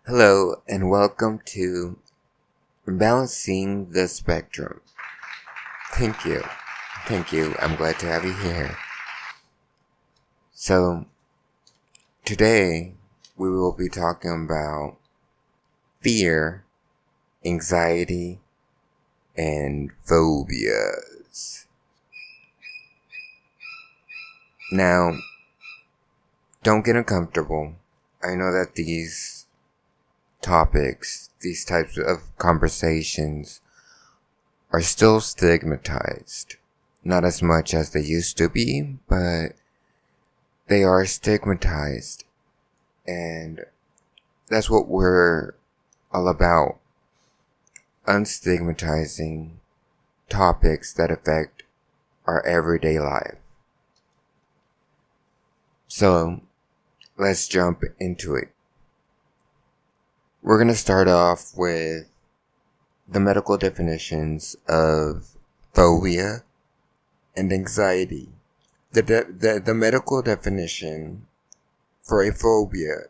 Hello and welcome to Balancing the Spectrum. Thank you. Thank you. I'm glad to have you here. So, today we will be talking about fear, anxiety, and phobias. Now, don't get uncomfortable. I know that these topics, these types of conversations, are still stigmatized. Not as much as they used to be, but they are stigmatized. And that's what we're all about. Unstigmatizing topics that affect our everyday life. So, let's jump into it. We're going to start off with the medical definitions of phobia and anxiety. The medical definition for a phobia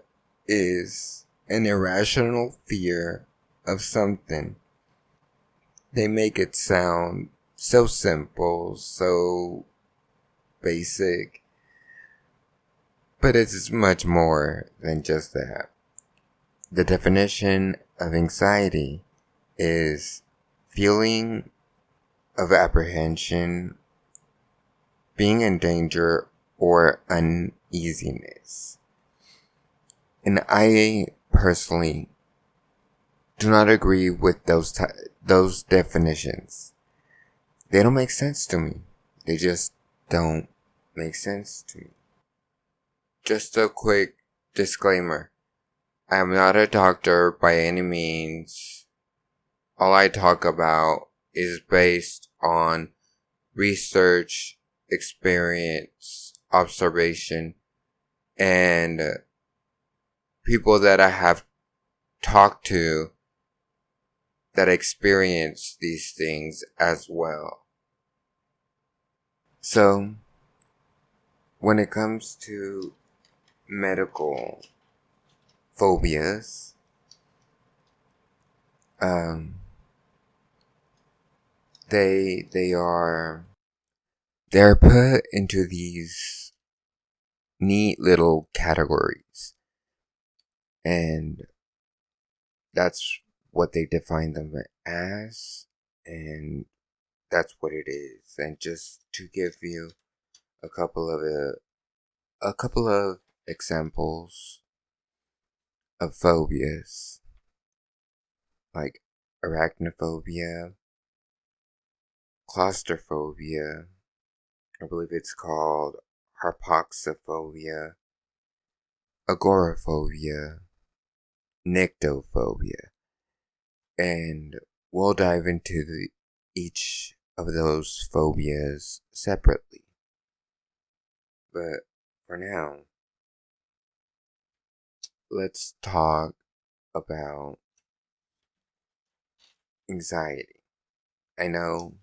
is an irrational fear of something. They make it sound so simple, so basic, but it's much more than just that. The definition of anxiety is feeling of apprehension, being in danger, or uneasiness. And I personally do not agree with those definitions. They don't make sense to me. They just don't make sense to me. Just a quick disclaimer. I am not a doctor by any means. All I talk about is based on research, experience, observation, and people that I have talked to that experience these things as well. So, when it comes to medical phobias, they're put into these neat little categories, and that's what they define them as, and that's what it is. And just to give you a couple of examples of phobias, like arachnophobia, claustrophobia, I believe it's called hypoxophobia, agoraphobia, nyctophobia, and we'll dive into each of those phobias separately. But for now, let's talk about anxiety. I know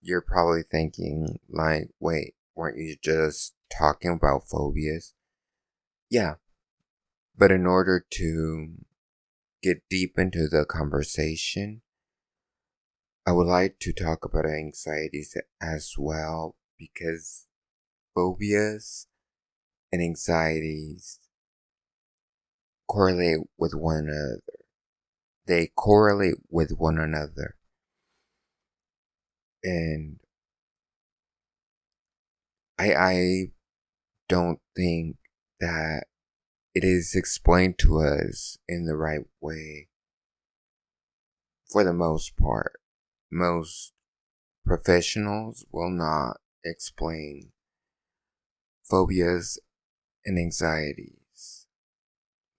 you're probably thinking, like, wait, weren't you just talking about phobias? Yeah, but in order to get deep into the conversation, I would like to talk about anxieties as well, because phobias and anxieties correlate with one another. They correlate with one another. And I don't think that it is explained to us in the right way for the most part. Most professionals will not explain phobias and anxieties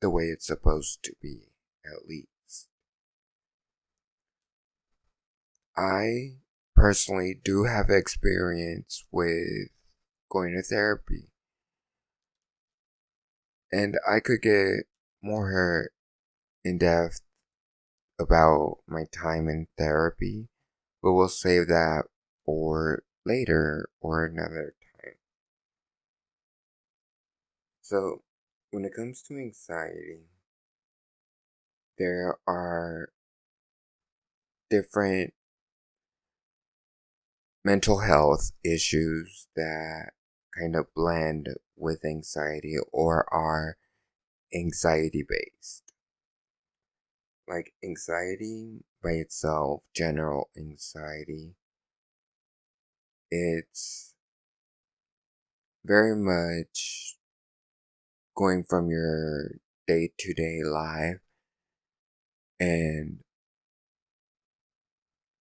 the way it's supposed to be, at least. I personally do have experience with going to therapy, and I could get more in depth about my time in therapy, but we'll save that for later or another time. So, when it comes to anxiety, there are different mental health issues that kind of blend with anxiety or are anxiety based. Like anxiety by itself, general anxiety, it's very much going from your day to day life and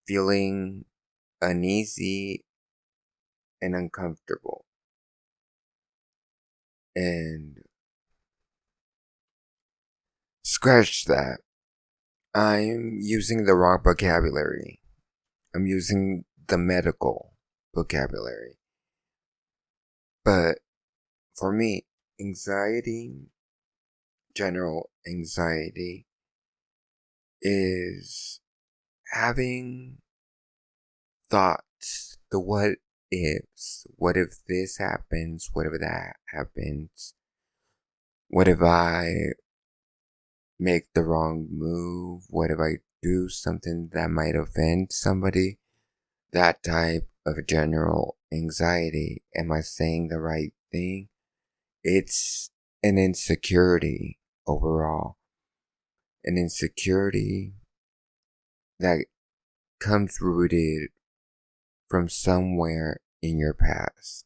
feeling uneasy and uncomfortable. And scratch that. I'm using the wrong vocabulary. I'm using the medical vocabulary. But for me, anxiety, general anxiety, is having thoughts, the what ifs. What if this happens? What if that happens? What if I make the wrong move? What if I do something that might offend somebody? That type of general anxiety. Am I saying the right thing? It's an insecurity overall. An insecurity that comes rooted from somewhere in your past.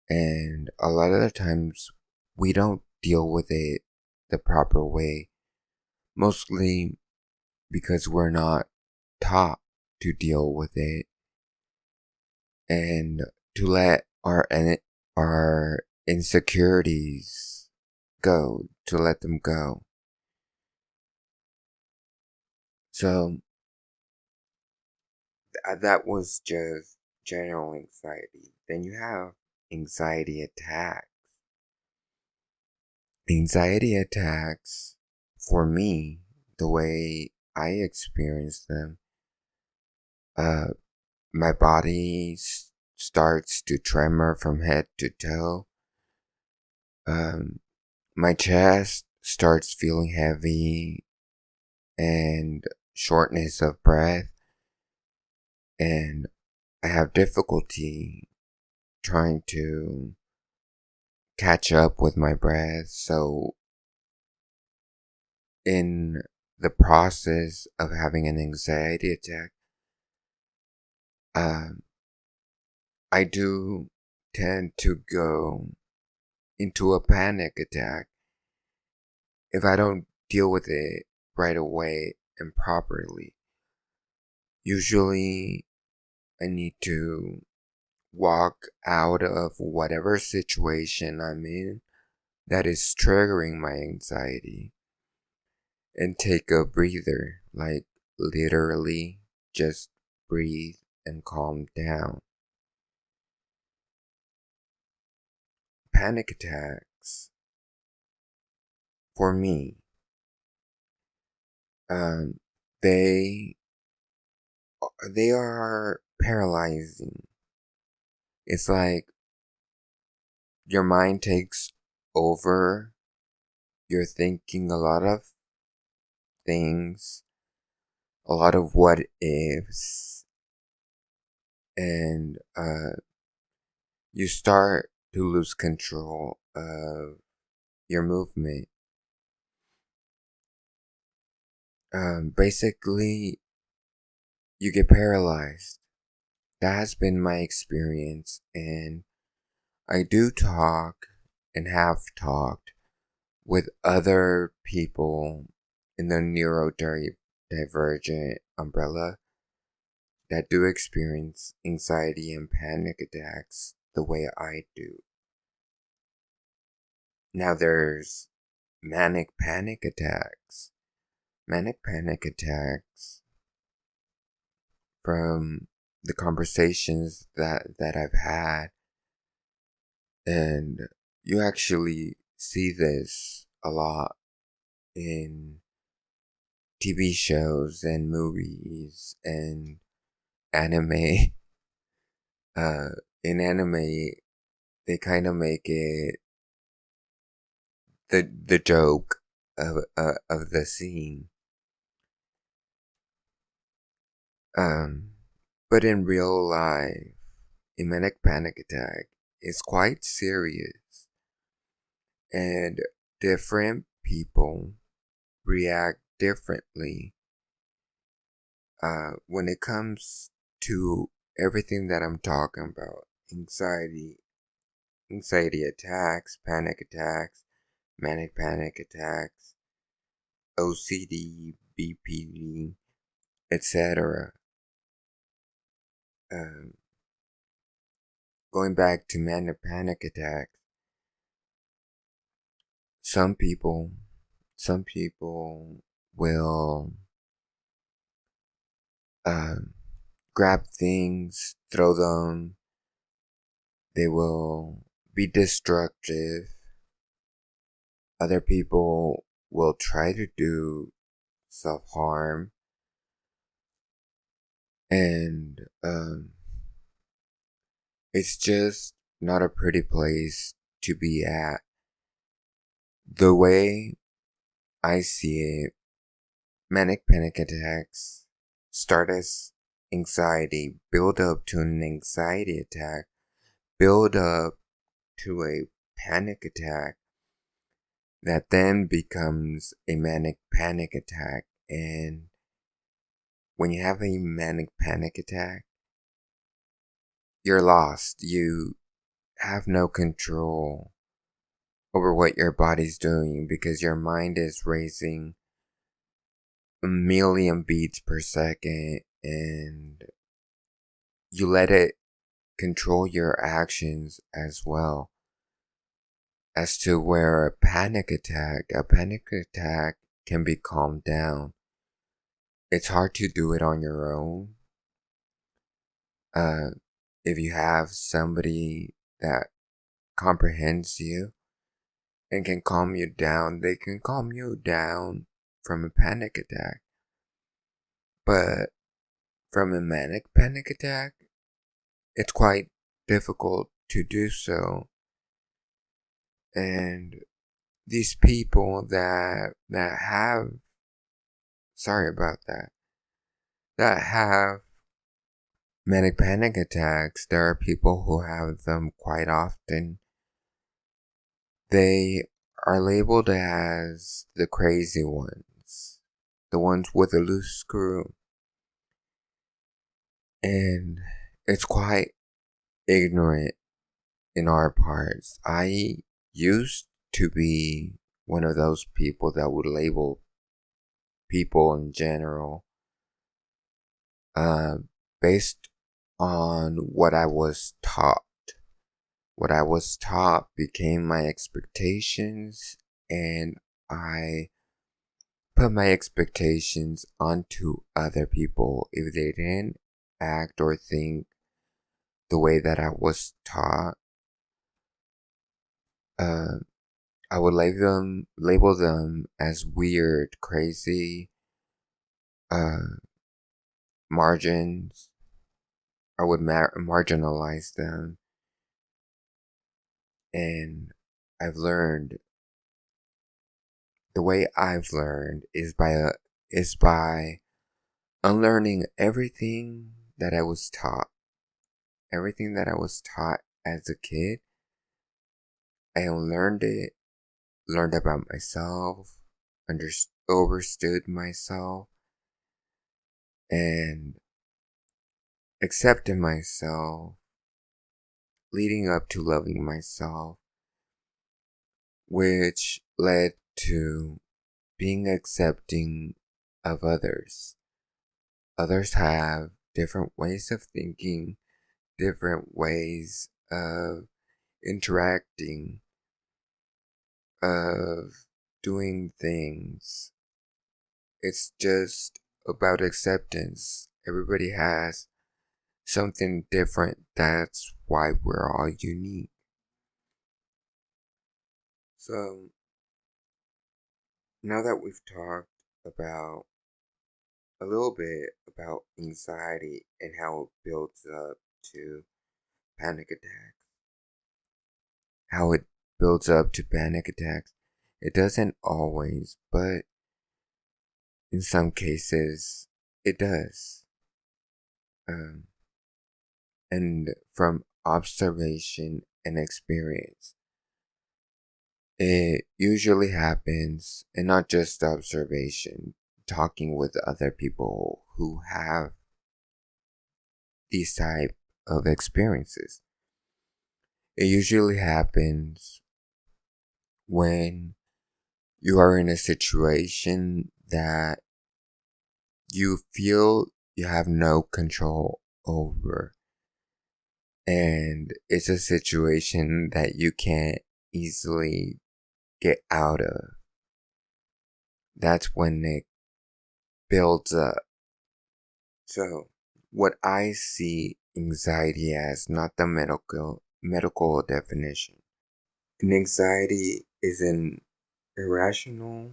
And a lot of the times we don't deal with it the proper way, mostly because we're not taught to deal with it and to let our insecurities go, to let them go. So that was just general anxiety. Then you have anxiety attacks. Anxiety attacks, for me, the way I experience them, uh, my body starts to tremor from head to toe. Um, my chest starts feeling heavy and shortness of breath, and I have difficulty trying to catch up with my breath. So, in the process of having an anxiety attack, um, I do tend to go into a panic attack if I don't deal with it right away and properly. Usually, I need to walk out of whatever situation I'm in that is triggering my anxiety and take a breather, like literally just breathe and calm down. Panic attacks, for me, um, they they are paralyzing. It's like your mind takes over. You're thinking a lot of things, a lot of what ifs, and you start to lose control of your movement. Basically, you get paralyzed. That has been my experience, and I do talk and have talked with other people in the neurodivergent umbrella that do experience anxiety and panic attacks the way I do. Now there's manic panic attacks. Manic panic attacks, from the conversations that I've had, and you actually see this a lot in TV shows and movies and anime. Uh, in anime, they kind of make it the joke of the scene. Um, but in real life, a manic panic attack is quite serious, and different people react differently when it comes to everything that I'm talking about: anxiety attacks, panic attacks, manic panic attacks, OCD, BPD, etc. Um, Going back to manic panic attacks, some people, some people will um, grab things, throw them. They will be destructive. Other people will try to do self harm, and it's just not a pretty place to be at. The way I see it, manic panic attacks start as anxiety, build up to an anxiety attack, build up to a panic attack that then becomes a manic panic attack. And when you have a manic panic attack, you're lost. You have no control over what your body's doing because your mind is racing a million beats per second, and you let it control your actions as well. As to where a panic attack can be calmed down. It's hard to do it on your own. Uh, if you have somebody that comprehends you and can calm you down, they can calm you down from a panic attack. But from a manic panic attack, it's quite difficult to do so. And these people that have, sorry about that have manic panic attacks, there are people who have them quite often. They are labeled as the crazy ones, the ones with a loose screw. And it's quite ignorant in our parts. I used to be one of those people that would label people in general uh, based on what I was taught. What I was taught became my expectations, and I put my expectations onto other people if they didn't act or think the way that I was taught. Uh, I would label them as weird, crazy, uh, margins. I would marginalize them, and I've learned the way I've learned is by unlearning everything that I was taught. Everything that I was taught as a kid, I unlearned it, learned about myself, overstood myself, and accepted myself, leading up to loving myself, which led to being accepting of others. Others have different ways of thinking, different ways of interacting, of doing things. It's just about acceptance. Everybody has something different. That's why we're all unique. So, now that we've talked about a little bit about anxiety and how it builds up to panic attacks, how it builds up to panic attacks, It doesn't always, but in some cases, it does. Um, and from observation and experience, it usually happens, and not just observation, talking with other people who have these type of experiences. It usually happens when you are in a situation that you feel you have no control over, and it's a situation that you can't easily get out of. That's when it builds up. So, what I see anxiety as, not the medical definition. An anxiety is an irrational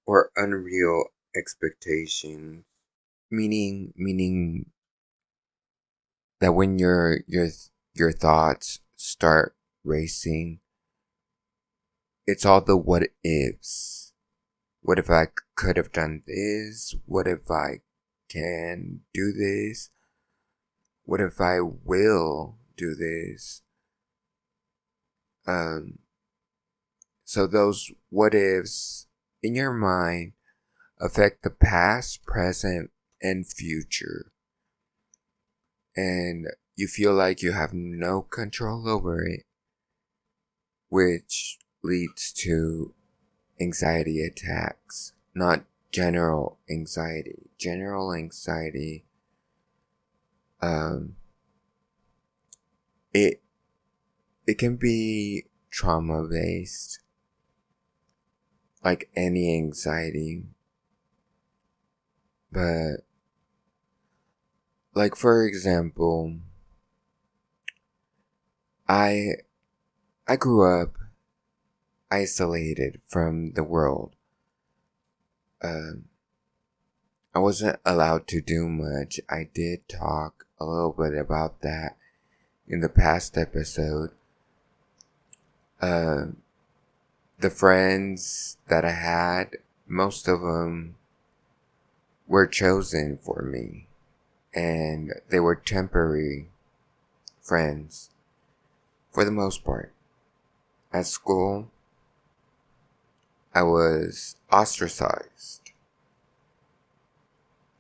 or unreal expectation, meaning that when your thoughts start racing, it's all the what ifs. What if I could have done this? What if I can do this? What if I will do this? Um, so those what ifs in your mind affect the past, present, and future. And you feel like you have no control over it, which leads to anxiety attacks. Not general anxiety. General anxiety, um, it it can be trauma based, like any anxiety. But, like, for example, I I grew up isolated from the world. Um, I wasn't allowed to do much. I did talk a little bit about that in the past episode. Uh, the friends that I had, most of them were chosen for me, and they were temporary friends for the most part. At school, I was ostracized.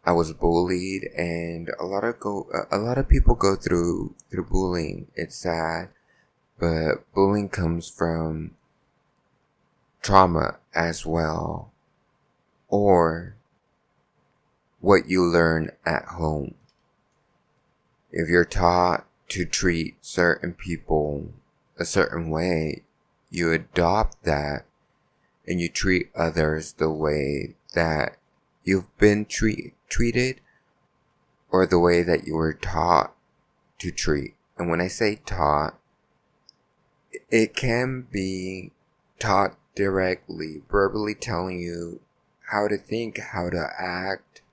I was bullied, and a lot of people go through bullying. It's sad, but bullying comes from trauma as well, or what you learn at home. If you're taught to treat certain people a certain way, you adopt that and you treat others the way that you've been treated, or the way that you were taught to treat. And when I say taught, it can be taught directly, verbally telling you how to think, how to act,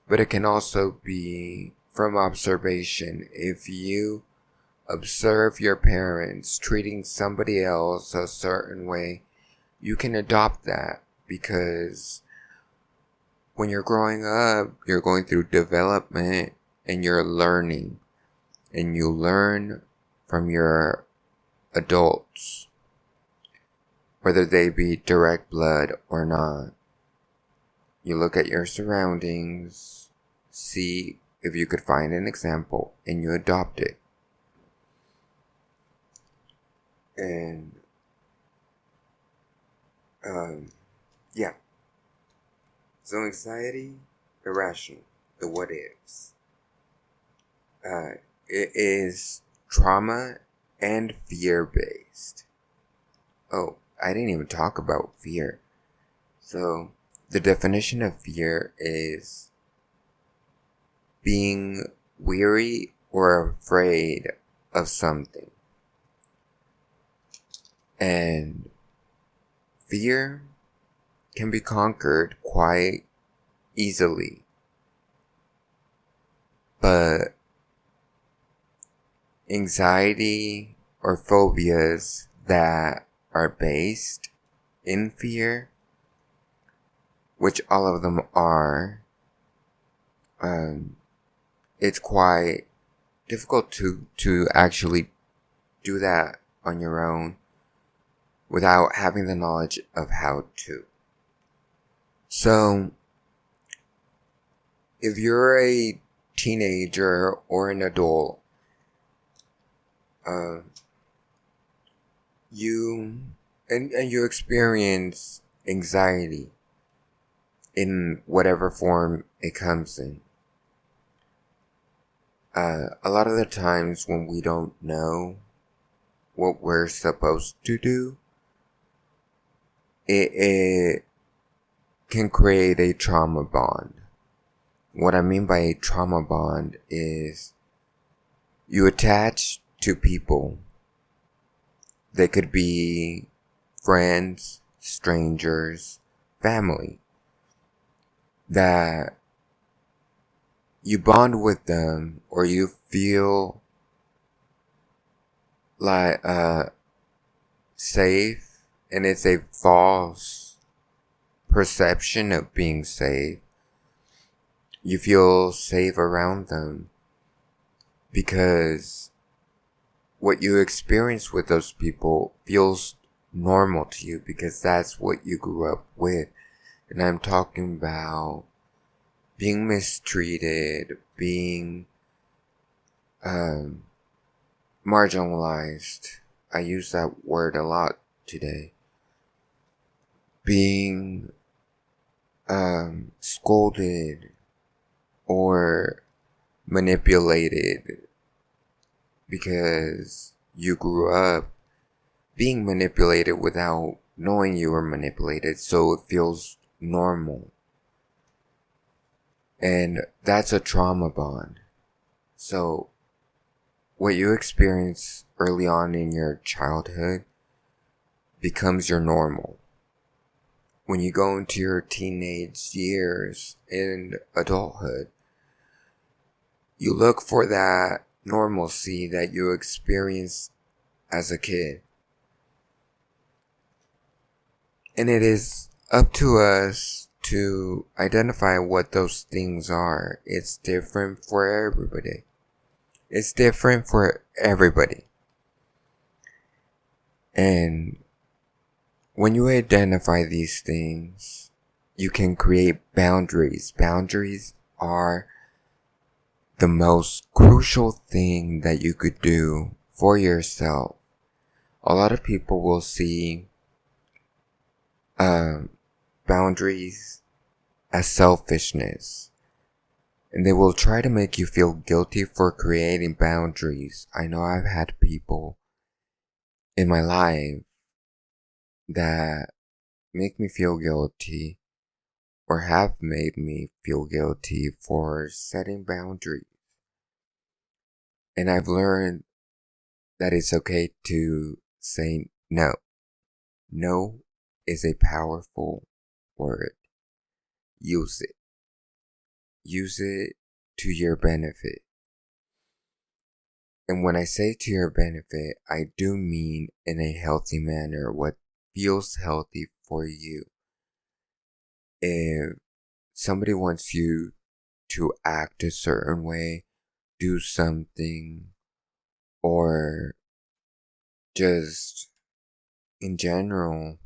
but it can also be from observation. If you observe your parents treating somebody else a certain way, you can adopt that, because when you're growing up, you're going through development and you're learning, and you learn from your adults, whether they be direct blood or not. You look at your surroundings, see if you could find an example, and you adopt it. And, yeah. So anxiety, irrational, the what ifs. It is trauma and fear based. Oh, I didn't even talk about fear. So, the definition of fear is being weary or afraid of something. And fear can be conquered quite easily. But anxiety or phobias that are based in fear, which all of them are, it's quite difficult to actually do that on your own without having the knowledge of how to. So, if you're a teenager or an adult, you you experience anxiety in whatever form it comes in. A lot of the times when we don't know what we're supposed to do, it can create a trauma bond. What I mean by a trauma bond is you attach to people. They could be friends, strangers, family, that you bond with them or you feel like safe, and it's a false perception of being safe. You feel safe around them because what you experience with those people feels normal to you because that's what you grew up with. And I'm talking about being mistreated, being marginalized. I use that word a lot today. Being scolded or manipulated because you grew up being manipulated without knowing you were manipulated, so it feels normal. And that's a trauma bond. So what you experience early on in your childhood becomes your normal. When you go into your teenage years and adulthood, you look for that normalcy that you experienced as a kid. And it is up to us to identify what those things are. It's different for everybody. It's different for everybody. And when you identify these things, you can create boundaries. Boundaries are the most crucial thing that you could do for yourself. A lot of people will see boundaries as selfishness, and they will try to make you feel guilty for creating boundaries. I know I've had people in my life that make me feel guilty or have made me feel guilty for setting boundaries. And I've learned that it's okay to say no. No is a powerful word. Use it. Use it to your benefit. And when I say to your benefit, I do mean in a healthy manner, what feels healthy for you. If somebody wants you to act a certain way, do something, or just in general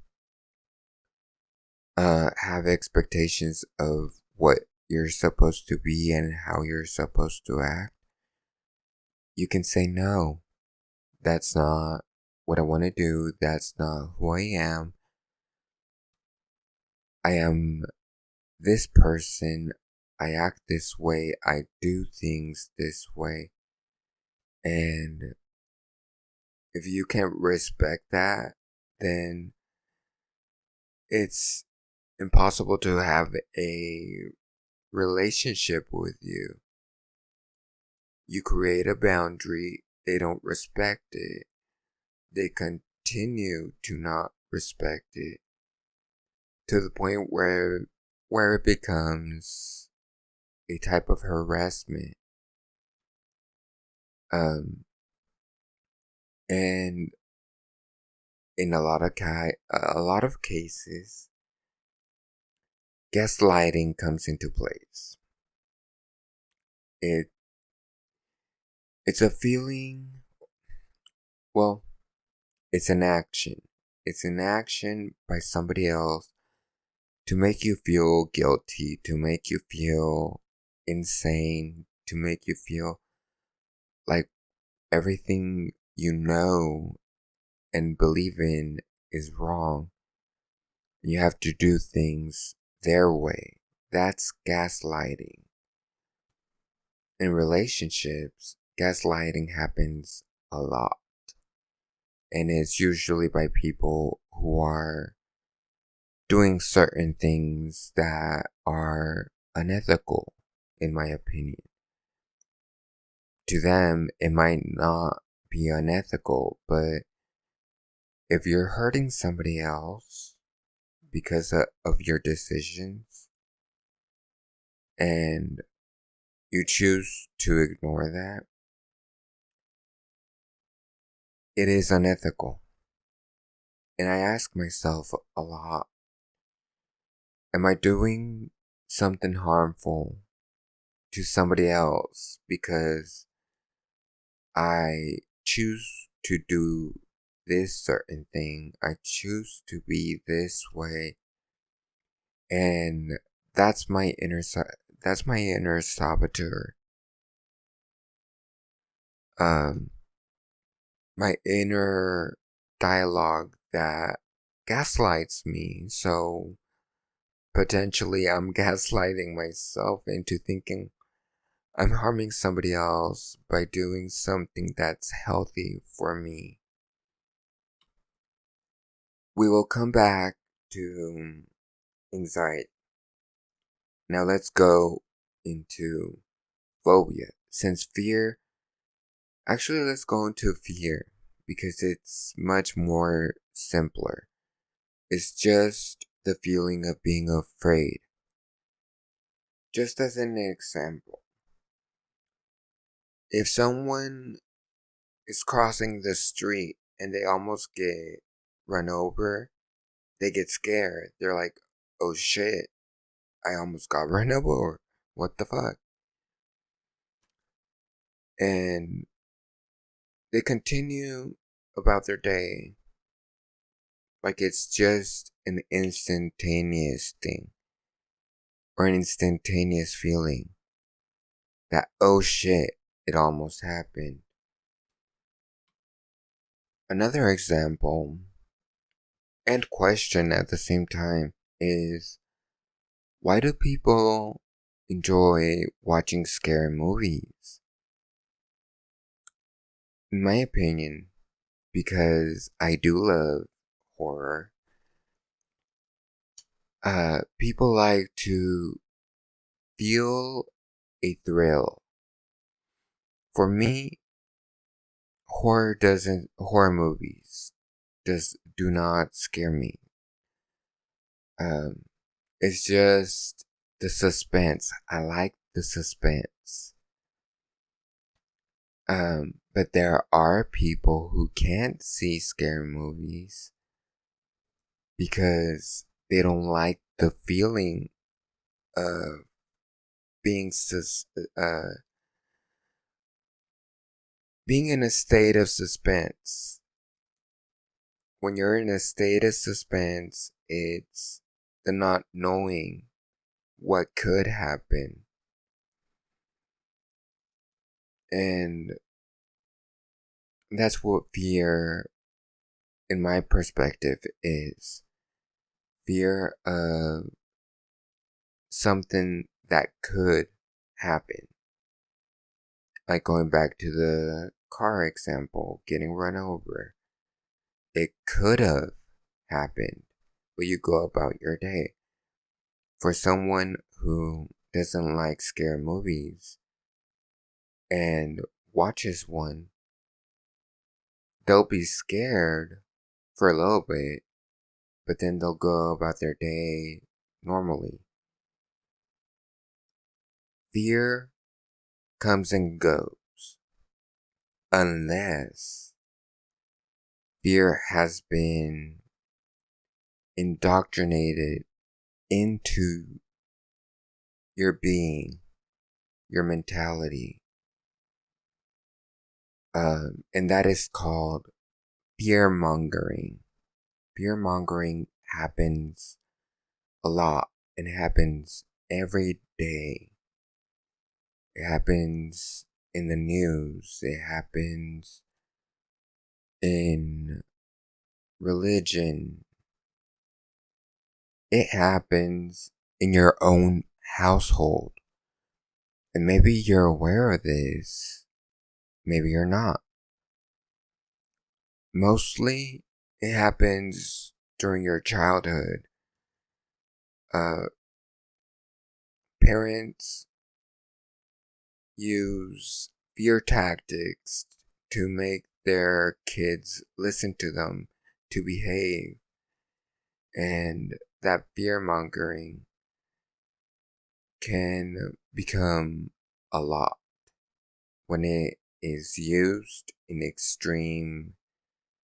have expectations of what you're supposed to be and how you're supposed to act, you can say no. That's not what I want to do. That's not who I am. I am this person. I act this way. I do things this way. And if you can't respect that, then it's impossible to have a relationship with you. You create a boundary, they don't respect it. They continue to not respect it to the point where it becomes a type of harassment. And in a lot of cases, gaslighting comes into place. It it's a feeling, well, it's an action. It's an action by somebody else to make you feel guilty, to make you feel insane, to make you feel like everything you know and believe in is wrong. You have to do things their way. That's gaslighting. In relationships, gaslighting happens a lot. And it's usually by people who are doing certain things that are unethical, in my opinion. To them, it might not be unethical, but if you're hurting somebody else because of your decisions and you choose to ignore that, it is unethical. And I ask myself a lot, am I doing something harmful to somebody else because I choose to do this certain thing? I choose to be this way, and that's my that's my inner saboteur. Um, my inner dialogue that gaslights me. So potentially, I'm gaslighting myself into thinking I'm harming somebody else by doing something that's healthy for me. We will come back to anxiety. Now let's go into phobia. Since fear, actually, let's go into fear because it's much more simpler. It's just the feeling of being afraid. Just as an example, if someone is crossing the street and they almost get run over, they get scared. They're like, oh shit, I almost got run over. What the fuck? And they continue about their day like it's just an instantaneous thing or an instantaneous feeling that, oh shit, it almost happened. Another example and question at the same time is, why do people enjoy watching scary movies? In my opinion, because I do love horror, people like to feel a thrill. For me, horror movies do not scare me. Um, it's just the suspense. I like the suspense. But there are people who can't see scary movies because they don't like the feeling of being being in a state of suspense. When you're in a state of suspense, it's the not knowing what could happen. And that's what fear, in my perspective, is. Fear of something that could happen. Like going back to the car example, getting run over. It could have happened, but you go about your day. For someone who doesn't like scary movies and watches one, they'll be scared for a little bit, but then they'll go about their day normally. Fear comes and goes unless fear has been indoctrinated into your being, your mentality. And that is called fear mongering. Fear mongering happens a lot and happens every day. It happens in the news. It happens in religion. It happens in your own household. And maybe you're aware of this. Maybe you're not. Mostly, it happens during your childhood. Uh, Parents use fear tactics to make their kids listen to them, to behave. And that fear mongering can become a lot when it is used in extreme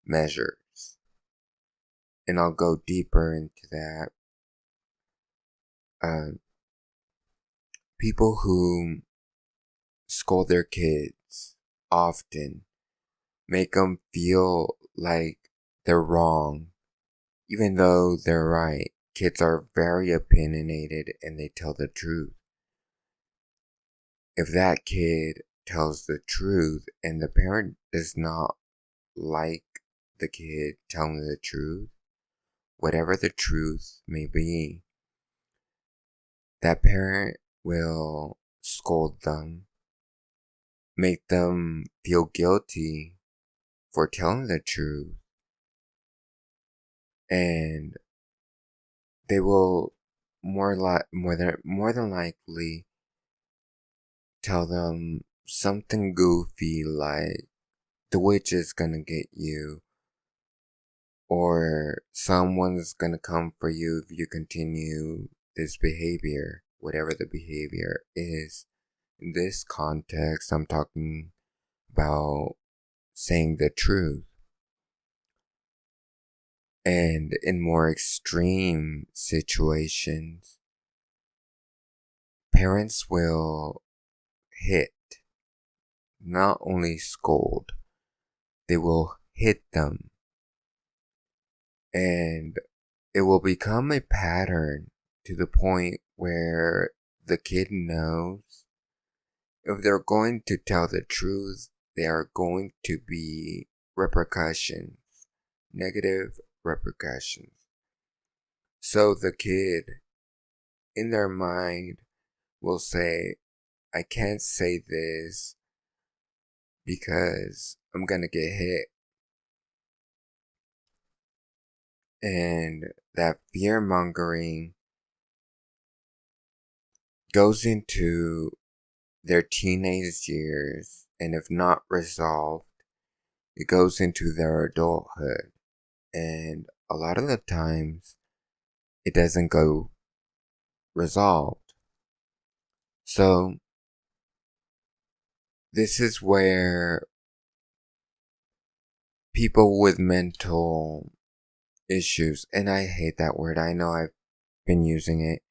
measures. And I'll go deeper into that. Uh, People who scold their kids often make them feel like they're wrong, even though they're right. Kids are very opinionated and they tell the truth. If that kid tells the truth and the parent does not like the kid telling the truth, whatever the truth may be, that parent will scold them, make them feel guilty for telling the truth, and they will more than likely tell them something goofy like the witch is gonna get you, or someone's gonna come for you if you continue this behavior, whatever the behavior is. In this context, I'm talking about saying the truth. And in more extreme situations, parents will hit, not only scold, they will hit them. And it will become a pattern to the point where the kid knows if they're going to tell the truth, there are going to be repercussions, negative repercussions. So the kid, in their mind, will say, I can't say this because I'm gonna get hit. And that fear mongering goes into their teenage years, and if not resolved, it goes into their adulthood. And a lot of the times, it doesn't go resolved. So, this is where people with mental issues, and I hate that word, I know I've been using it,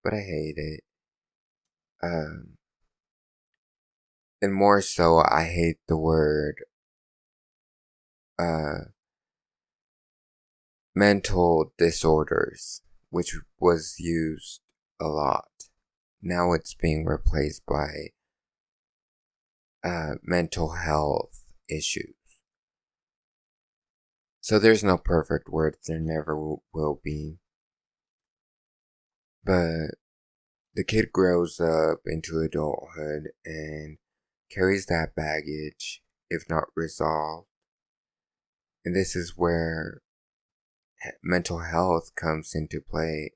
but I hate it. Um, and more so, I hate the word uh, mental disorders, which was used a lot. Now it's being replaced by mental health issues. So there's no perfect word, there never will be. But the kid grows up into adulthood and carries that baggage, if not resolved. And this is where mental health comes into play.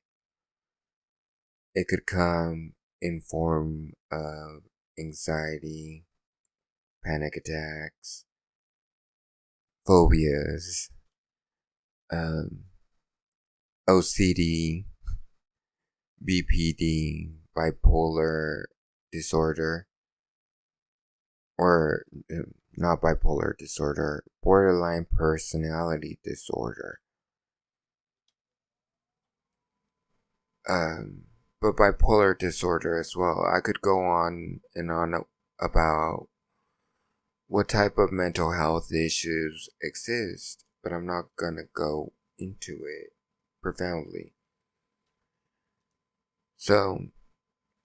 It could come in form of anxiety, panic attacks, phobias, um, OCD, BPD, bipolar disorder, or not bipolar disorder, borderline personality disorder. Um, but bipolar disorder as well. I could go on and on about what type of mental health issues exist, but I'm not gonna go into it profoundly. So,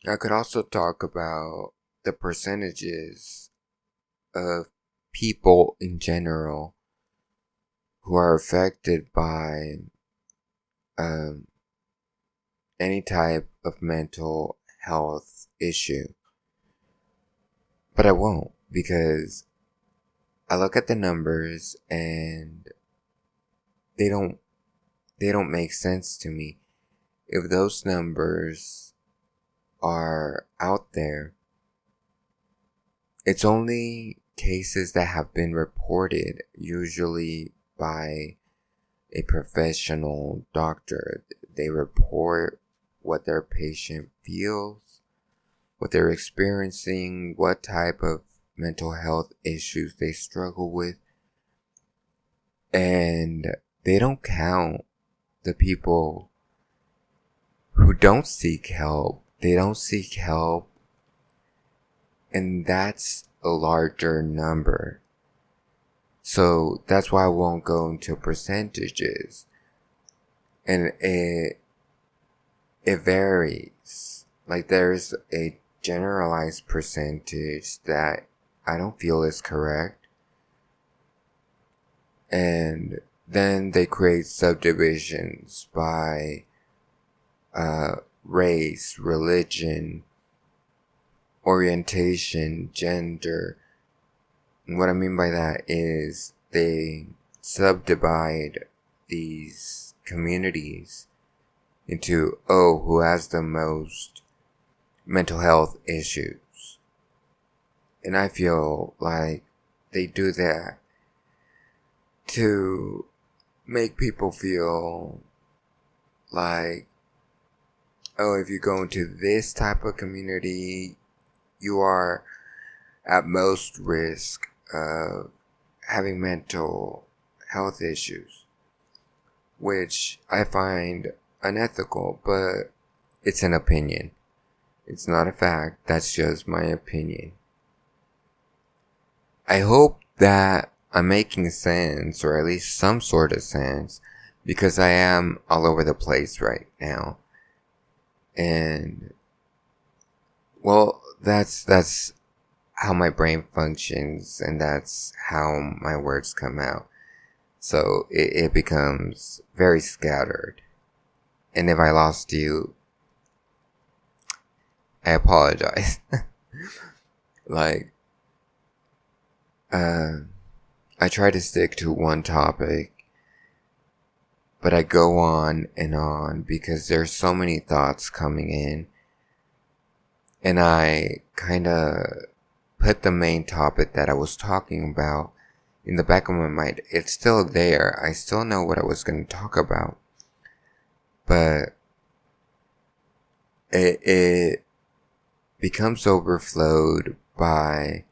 I could also talk about the percentages of people in general who are affected by um, any type of mental health issue. But I won't, because I look at the numbers and they don't make sense to me. If those numbers are out there, it's only cases that have been reported, usually by a professional doctor. They report what their patient feels, what they're experiencing, what type of mental health issues they struggle with, and they don't count the people who don't seek help. They don't seek help, and that's a larger number. So that's why I won't go into percentages. And it varies. Like, there's a generalized percentage that I don't feel is correct. And then they create subdivisions by race, religion, orientation, gender. And what I mean by that is they subdivide these communities into, who has the most mental health issues. And I feel like they do that to make people feel like, if you go into this type of community, you are at most risk of having mental health issues, which I find unethical, but it's an opinion. It's not a fact. That's just my opinion. I hope that I'm making sense, or at least some sort of sense, because I am all over the place right now. And, well, that's how my brain functions, and that's how my words come out. So it becomes very scattered. And if I lost you, I apologize. Like, I try to stick to one topic, but I go on and on because there's so many thoughts coming in, and I kind of put the main topic that I was talking about in the back of my mind. It's still there. I still know what I was going to talk about, but it becomes overflowed by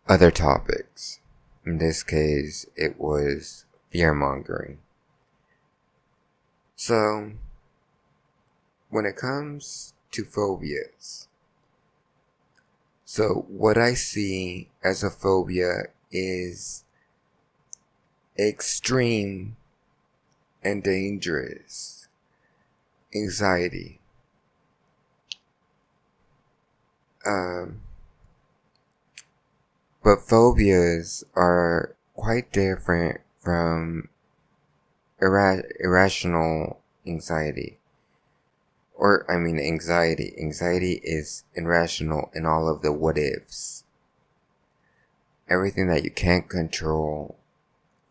other topics. In this case, it was fear-mongering. So, when it comes to phobias, so what I see as a phobia is extreme and dangerous anxiety. But phobias are quite different from irrational anxiety. Anxiety. Anxiety is irrational in all of the what ifs. Everything that you can't control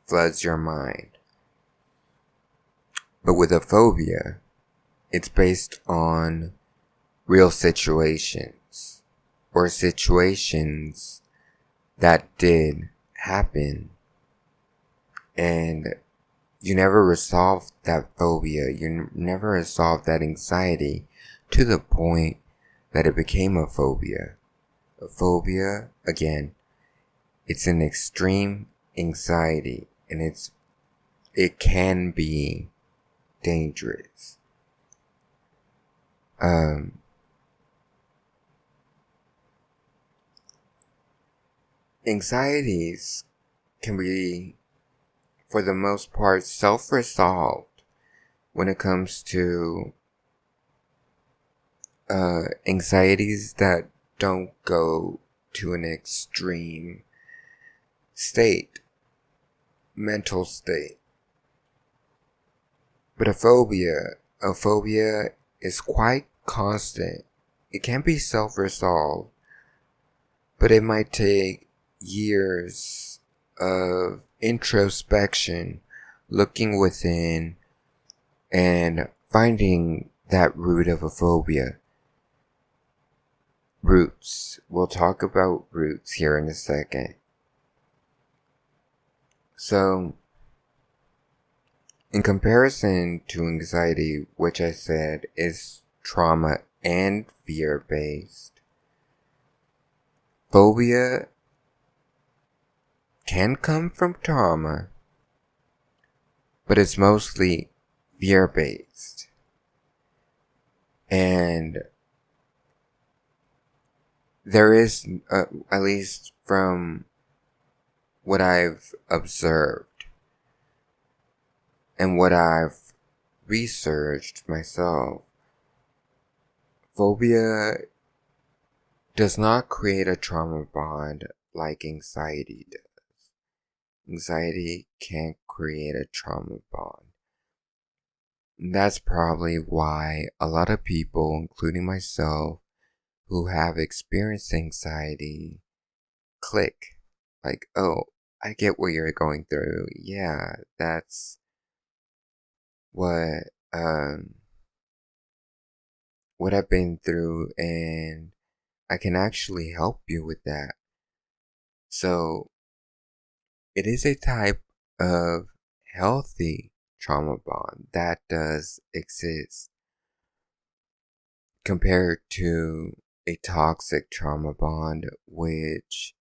floods your mind. But with a phobia, it's based on real situations, or situations that did happen, and you never resolved that phobia. You never resolved that anxiety to the point that it became a phobia. A phobia, again, it's an extreme anxiety, and it can be dangerous. Anxieties can be, for the most part, self-resolved when it comes to anxieties that don't go to an extreme mental state. But a phobia is quite constant. It can be self-resolved, but it might take years of introspection, looking within, and finding that root of a phobia. Roots. We'll talk about roots here in a second. So, in comparison to anxiety, which I said is trauma and fear-based, phobia can come from trauma, but it's mostly fear-based. And there is, at least from what I've observed and what I've researched myself, phobia does not create a trauma bond like anxiety does. Anxiety can't create a trauma bond. And that's probably why a lot of people, including myself, who have experienced anxiety, click. Like, oh, I get what you're going through. Yeah, that's what I've been through, and I can actually help you with that. So it is a type of healthy trauma bond that does exist compared to a toxic trauma bond, which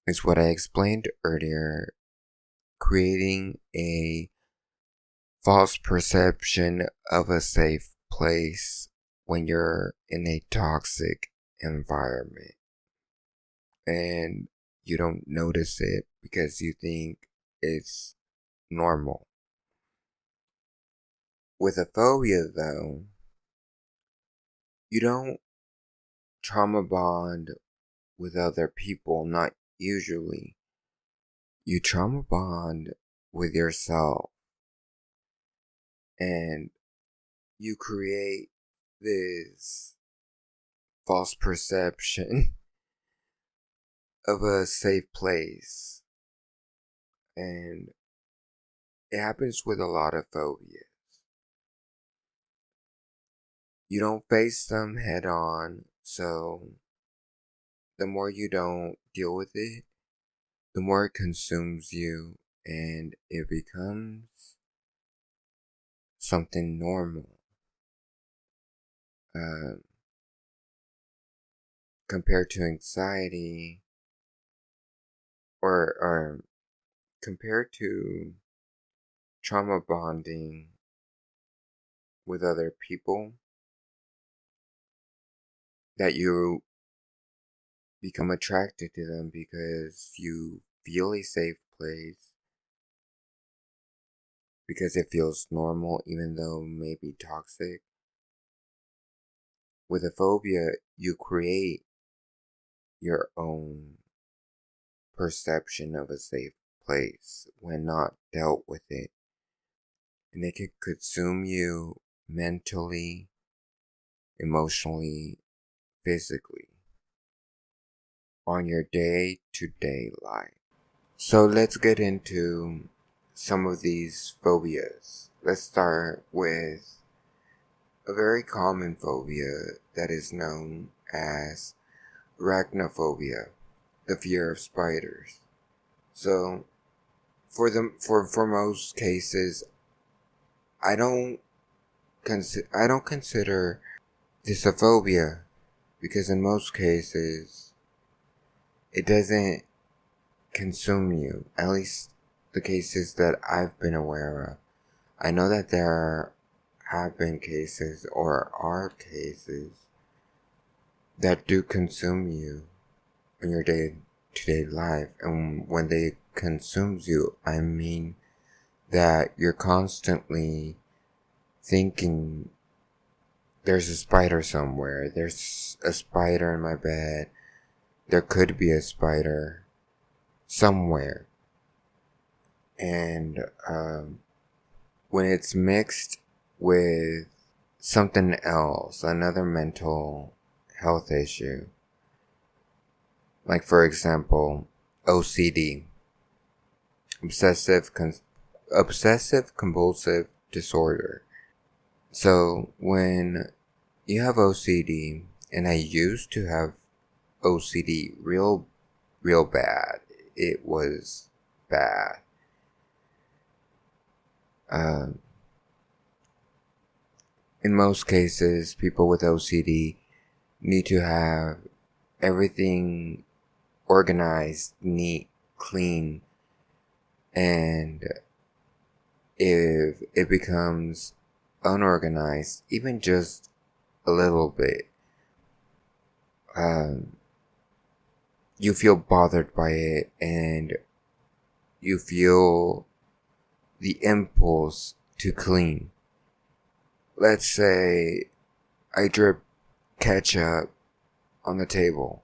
is what I explained earlier, creating a false perception of a safe place when you're in a toxic environment. And you don't notice it because you think it's normal. With a phobia, though, you don't trauma bond with other people, not usually. You trauma bond with yourself, and you create this false perception of a safe place. And it happens with a lot of phobias. You don't face them head on, so the more you don't deal with it, the more it consumes you, and it becomes something normal. Compared to anxiety, or compared to trauma bonding with other people, that you become attracted to them because you feel a safe place, because it feels normal even though it may be toxic. With a phobia, you create your own perception of a safe place when not dealt with it. And it can consume you mentally, emotionally, physically on your day-to-day life. So let's get into some of these phobias. Let's start with a very common phobia that is known as arachnophobia, the fear of spiders. So for most cases, I don't consider this a phobia, because in most cases it doesn't consume you. At least the cases that I've been aware of. I know that there have been cases or are cases that do consume you in your day-to-day life. And when they consumes you, I mean that you're constantly thinking there's a spider somewhere. There's a spider in my bed. There could be a spider somewhere. And when it's mixed with something else, another mental health issue, like for example, OCD, obsessive compulsive disorder. So when you have OCD, and I used to have OCD real bad. It was bad. In most cases, people with OCD need to have everything organized, neat, clean, and if it becomes unorganized, even just a little bit, you feel bothered by it, and you feel the impulse to clean. Let's say I drip ketchup on the table,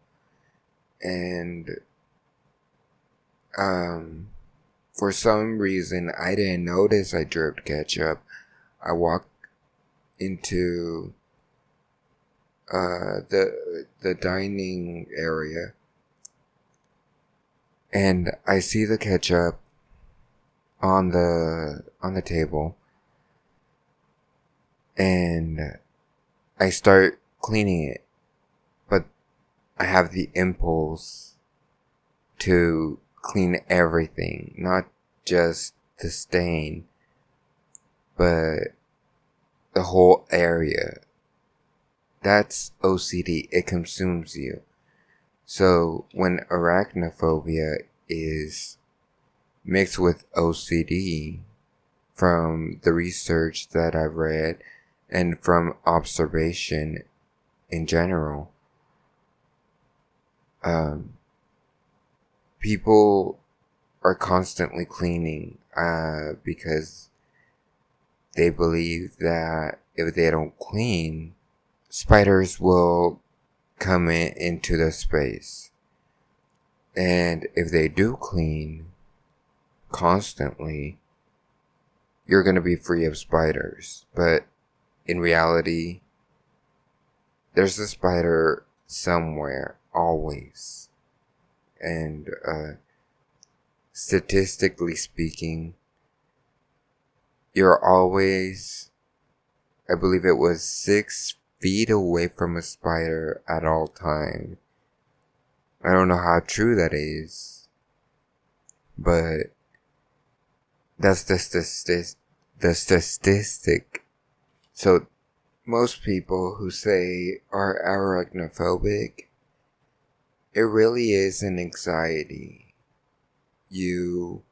and for some reason I didn't notice I dripped ketchup. I walked into the dining area, and I see the ketchup on the table, and I start cleaning it, but I have the impulse to clean everything, not just the stain, but the whole area. That's OCD. It consumes you. So when arachnophobia is mixed with OCD, from the research that I've read and from observation in general, people are constantly cleaning because they believe that if they don't clean, spiders will come into the space. And if they do clean constantly, you're going to be free of spiders. But in reality, there's a spider somewhere, always. And statistically speaking, you're always, I believe it was 6 feet away from a spider at all times. I don't know how true that is, but that's the statistic. So most people who say are arachnophobic, it really is an anxiety. You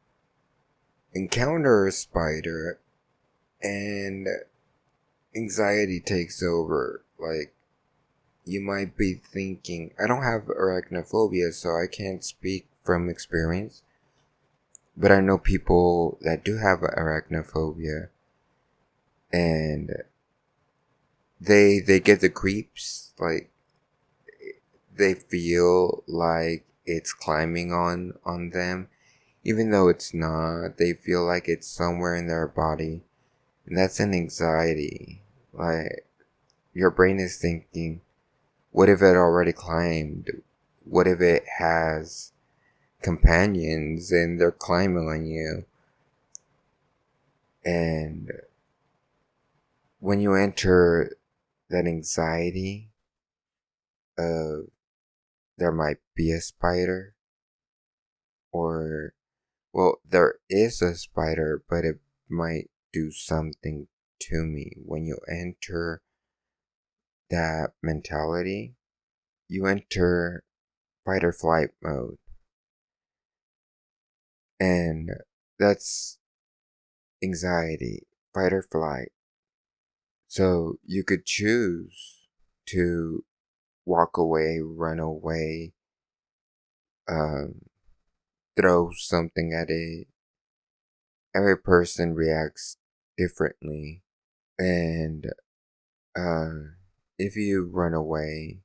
encounter a spider and anxiety takes over. Like, you might be thinking, I don't have arachnophobia, so I can't speak from experience, but I know people that do have arachnophobia, and they get the creeps. Like, they feel like it's climbing on them, even though it's not. They feel like it's somewhere in their body, and that's an anxiety. Like, your brain is thinking, what if it already climbed? What if it has companions and they're climbing on you? And when you enter that anxiety of there might be a spider, or, well, there is a spider, but it might do something to me. When you enter that mentality, you enter fight or flight mode. And that's anxiety, fight or flight. So you could choose to walk away, run away, um, throw something at it. Every person reacts differently. And if you run away,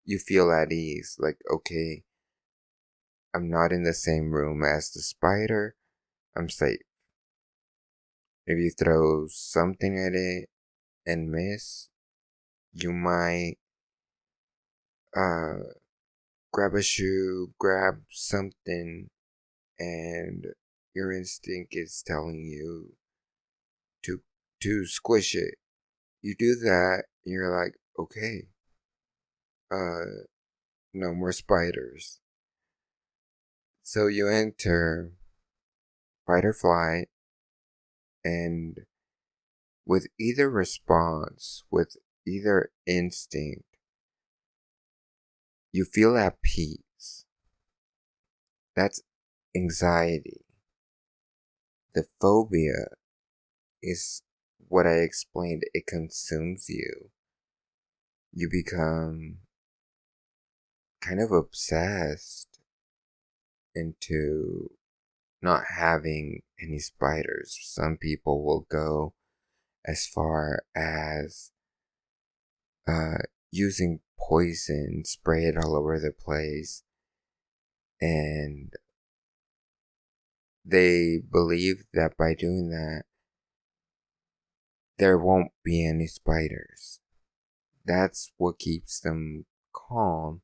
you feel at ease. Like, okay, I'm not in the same room as the spider. I'm safe. If you throw something at it and miss, you might uh, grab a shoe, grab something, and your instinct is telling you to squish it. You do that, you're like, okay, uh, no more spiders. So you enter fight or flight, and with either response, with either instinct, you feel at peace. That's anxiety. The phobia is what I explained. It consumes you. You become kind of obsessed into not having any spiders. Some people will go as far as uh, using poison, spray it all over the place, and they believe that by doing that, there won't be any spiders. That's what keeps them calm,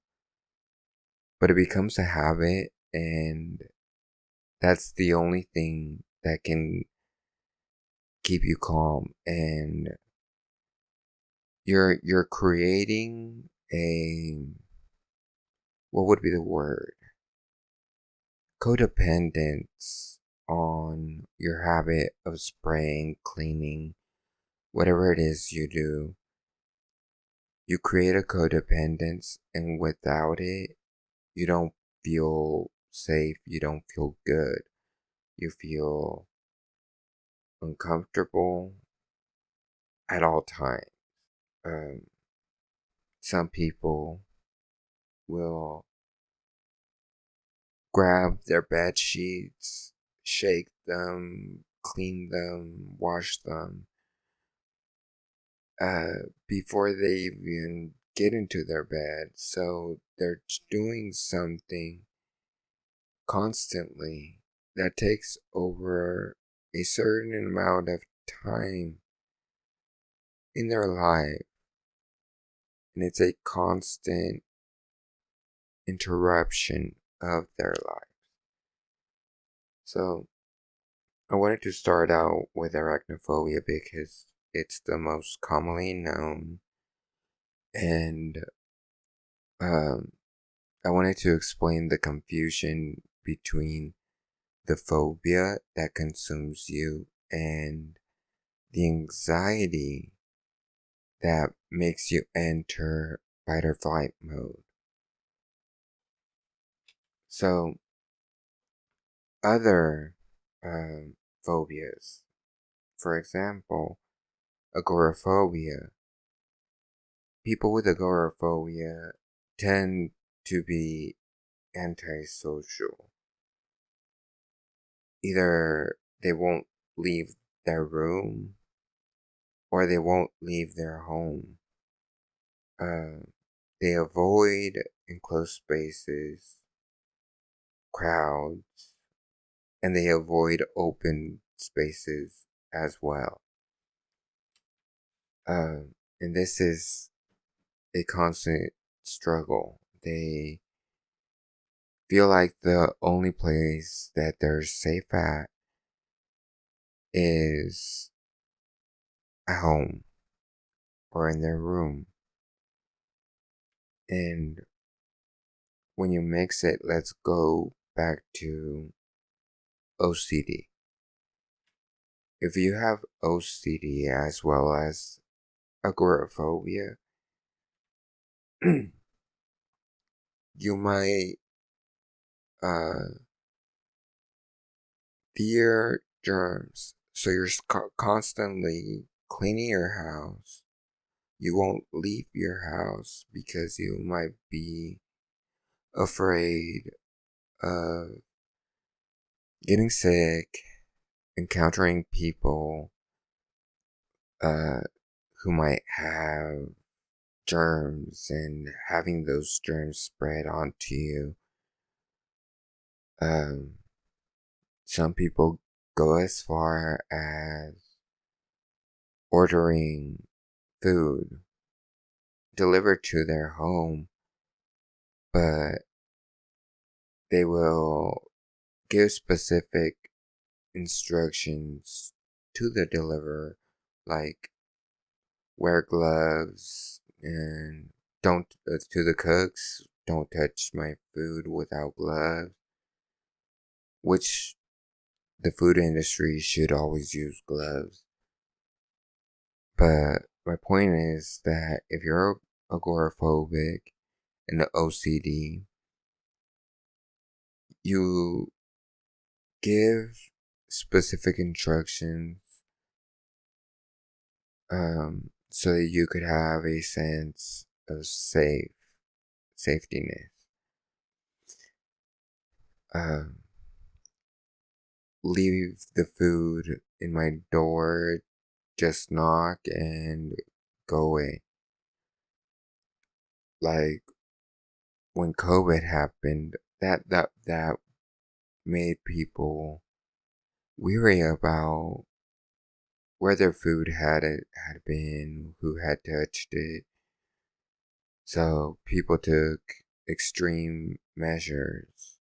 but it becomes a habit, and that's the only thing that can keep you calm. And you're creating a, what would be the word, codependence on your habit of spraying, cleaning, whatever it is you do. You create a codependence, and without it, you don't feel safe, you don't feel good, you feel uncomfortable at all times. Um, some people will grab their bed sheets, shake them, clean them, wash them, before they even get into their bed. So they're doing something constantly that takes over a certain amount of time in their life, and it's a constant interruption of their life. So I wanted to start out with arachnophobia because it's the most commonly known, and um, I wanted to explain the confusion between the phobia that consumes you and the anxiety that makes you enter fight or flight mode. So, other phobias, for example, agoraphobia. People with agoraphobia tend to be antisocial. Either they won't leave their room or they won't leave their home. Uh, they avoid enclosed spaces, crowds, and they avoid open spaces as well. And this is a constant struggle. They feel like the only place that they're safe at is at home or in their room. And when you mix it, let's go back to OCD. If you have OCD as well as agoraphobia, you might fear germs. So you're constantly cleaning your house. You won't leave your house because you might be afraid of getting sick, encountering people uh, who might have germs and having those germs spread onto you. Um, some people go as far as ordering food delivered to their home, but they will give specific instructions to the deliverer, like wear gloves and don't to the cooks, don't touch my food without gloves, which the food industry should always use gloves. But my point is that if you're agoraphobic and the OCD, you give specific instructions so that you could have a sense of safetyness. Um, leave the food in my door, just knock and go away. Like when COVID happened, that made people weary about where their food had been, who had touched it. So people took extreme measures.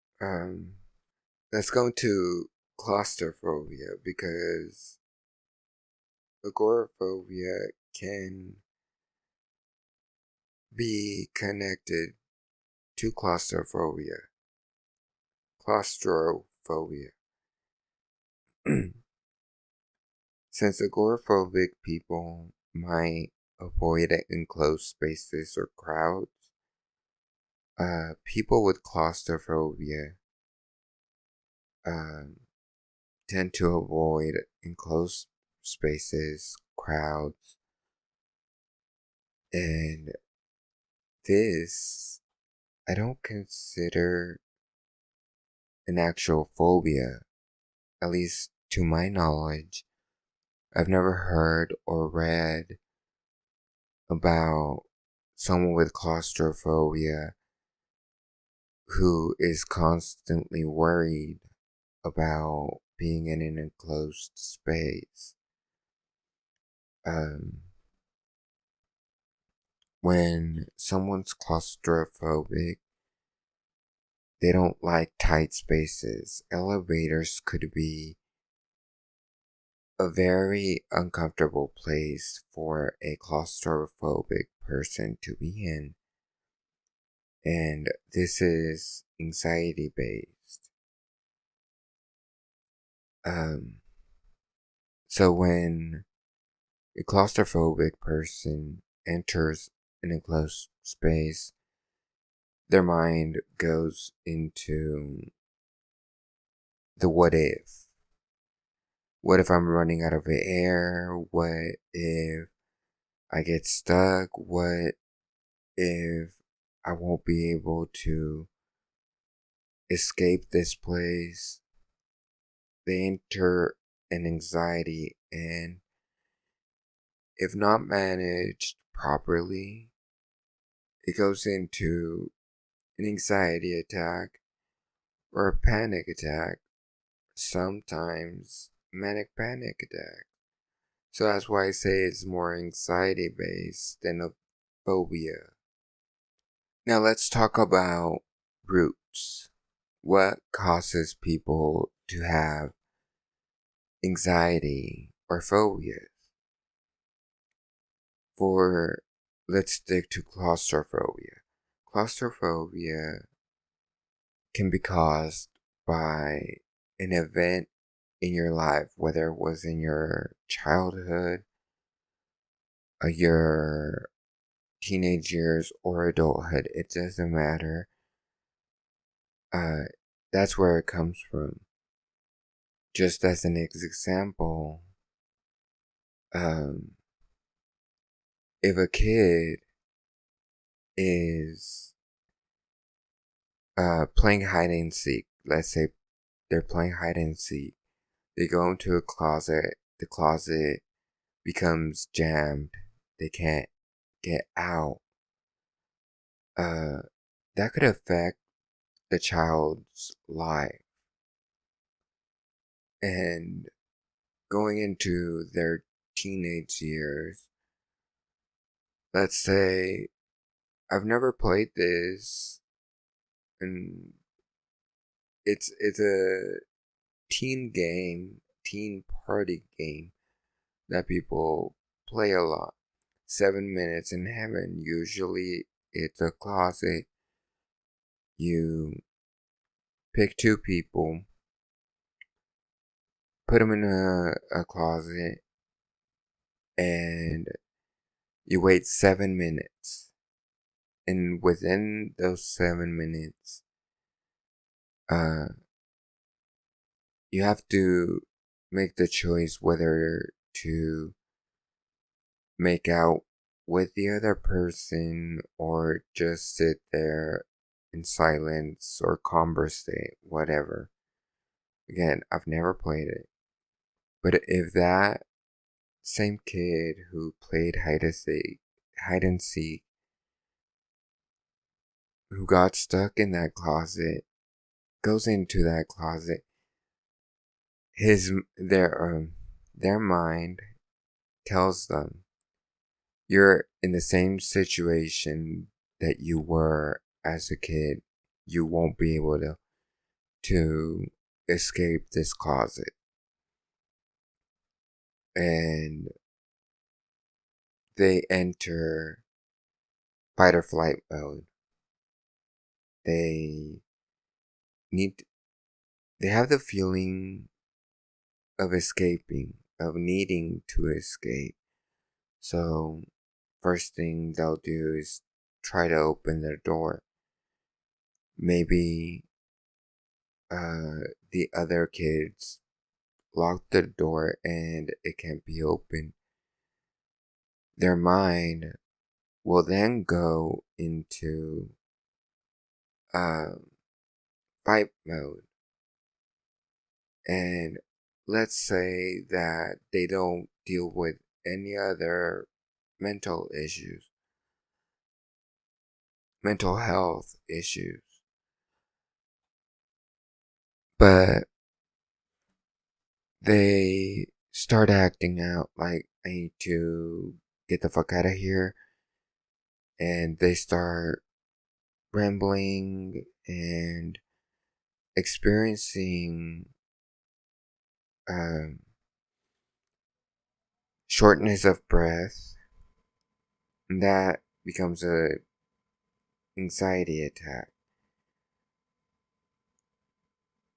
Let's go into claustrophobia because agoraphobia can be connected to claustrophobia. Claustrophobia. Since agoraphobic people might avoid enclosed spaces or crowds, people with claustrophobia um, tend to avoid enclosed spaces, crowds, and this I don't consider an actual phobia, at least to my knowledge. I've never heard or read about someone with claustrophobia who is constantly worried about being in an enclosed space. Um, when someone's claustrophobic, they don't like tight spaces. Elevators could be a very uncomfortable place for a claustrophobic person to be in. And this is anxiety based. Um, so when a claustrophobic person enters an enclosed space, their mind goes into the what if. What if I'm running out of air? What if I get stuck? What if I won't be able to escape this place? They enter an anxiety, and if not managed properly, it goes into an anxiety attack or a panic attack, sometimes manic panic attack. So that's why I say it's more anxiety based than a phobia. Now let's talk about roots. What causes people to have anxiety or phobias? For let's stick to claustrophobia. Claustrophobia can be caused by an event in your life, whether it was in your childhood, your teenage years, or adulthood. It doesn't matter. Uh, that's where it comes from. just as an example, um, if a kid is playing hide and seek, let's say they're playing hide and seek, they go into a closet, the closet becomes jammed, they can't get out. That could affect the child's life. And going into their teenage years, let's say I've never played this, and it's a teen game, teen party game that people play a lot. 7 minutes in heaven. Usually it's a closet. You pick two people, put them in a closet, and you wait 7 minutes. And within those 7 minutes, uh, you have to make the choice whether to make out with the other person or just sit there in silence or conversate, whatever. Again, I've never played it. But if that same kid who played hide and seek, who got stuck in that closet, goes into that closet, his their mind tells them you're in the same situation that you were as a kid. You won't be able to escape this closet. And they enter fight or flight mode. They need they have the feeling of escaping, of needing to escape. So first thing they'll do is try to open their door. Maybe the other kids lock the door and it can't be opened. Their mind will then go into fight mode. And let's say that they don't deal with any other mental issues, mental health issues, but they start acting out like, I need to get the fuck out of here. And they start rambling and experiencing um, shortness of breath. And that becomes a anxiety attack.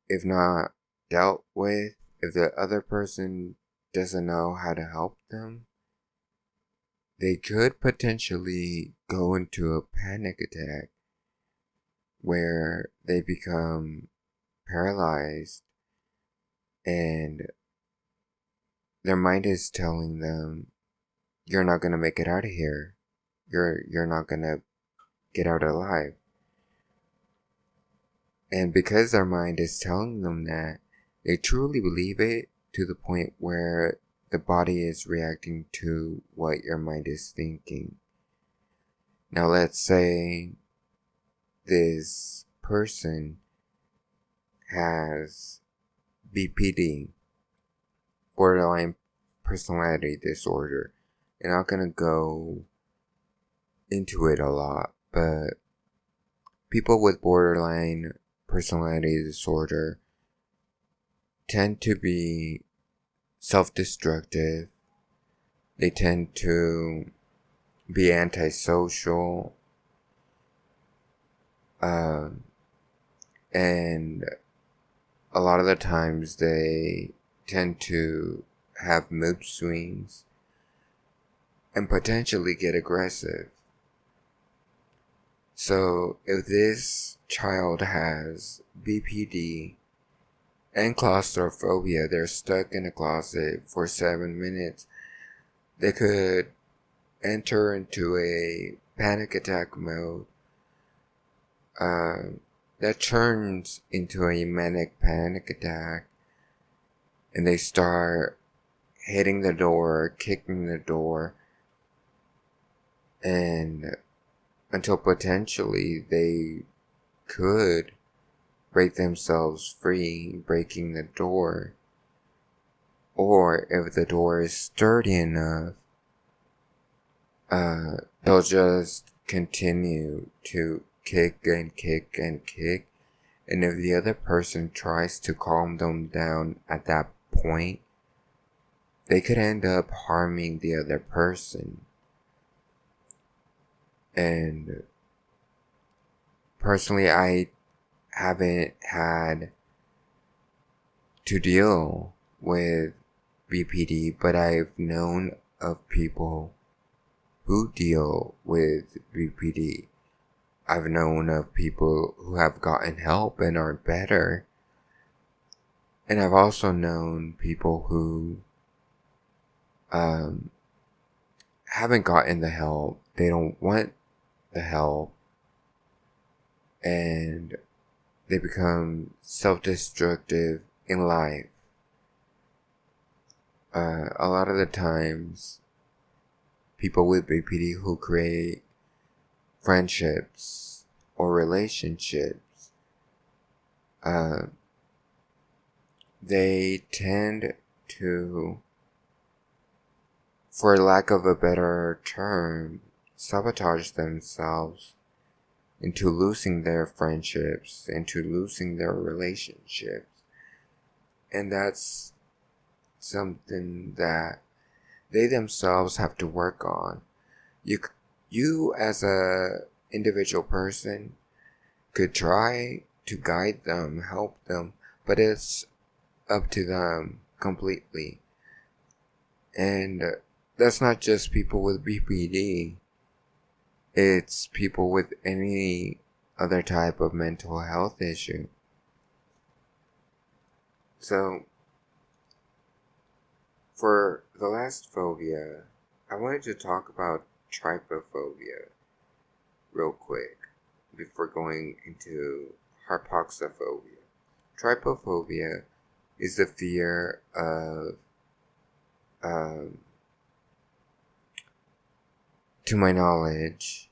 If not dealt with, if the other person doesn't know how to help them, they could potentially go into a panic attack where they become paralyzed and their mind is telling them, you're not gonna make it out of here. You're not gonna get out alive. And because their mind is telling them that, they truly believe it to the point where the body is reacting to what your mind is thinking. Now let's say this person has BPD, borderline personality disorder. And I'm not gonna go into it a lot, but people with borderline personality disorder tend to be self-destructive. They tend to be antisocial. And a lot of the times they tend to have mood swings and potentially get aggressive. So if this child has BPD and claustrophobia. They're stuck in a closet for 7 minutes. They could enter into a panic attack mode that turns into a manic panic attack, and they start hitting the door, kicking the door, and until potentially they could break themselves free, breaking the door. Or if the door is sturdy enough, they'll just continue to kick and kick and kick. And if the other person tries to calm them down at that point, they could end up harming the other person. And personally, I haven't had to deal with BPD, but I've known of people who deal with BPD. I've known of people who have gotten help and are better. And I've also known people who haven't gotten the help. They don't want the help. And they become self-destructive in life. A lot of the times, people with BPD who create friendships or relationships, they tend to, for lack of a better term, sabotage themselves into losing their friendships, into losing their relationships. And that's something that they themselves have to work on. You as a individual person could try to guide them, help them, but it's up to them completely. And that's not just people with BPD. It's people with any other type of mental health issue. So, for the last phobia, I wanted to talk about trypophobia real quick before going into hypoxophobia. Trypophobia is the fear of, to my knowledge,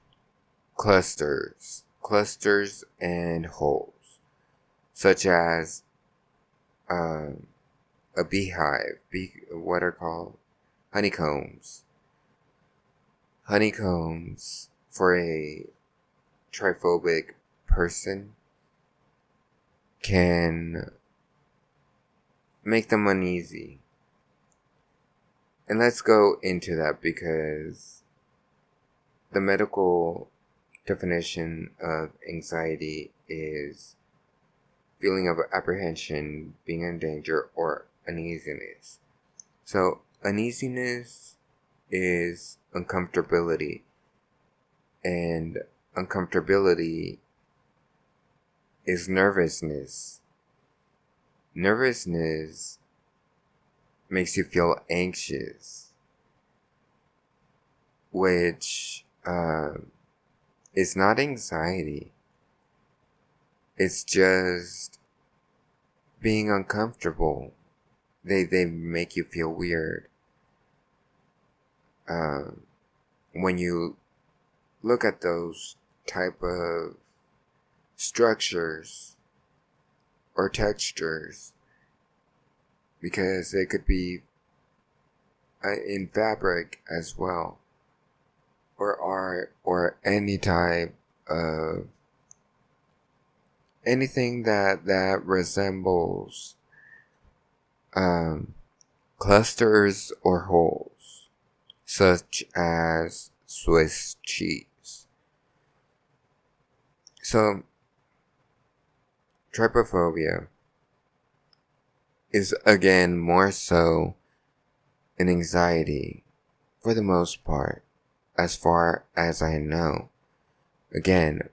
clusters and holes, such as a beehive, what are called honeycombs. Honeycombs for a tryphobic person can make them uneasy. And let's go into that because the medical definition of anxiety is feeling of apprehension, being in danger, or uneasiness. So, uneasiness is uncomfortability, and uncomfortability is nervousness. Nervousness makes you feel anxious, which is not anxiety. It's just being uncomfortable. They make you feel weird. When you look at those type of structures or textures, because they could be in fabric as well, or art, or any type of anything that resembles clusters or holes, such as Swiss cheese. So, trypophobia is again more so an anxiety for the most part, as far as I know. Again,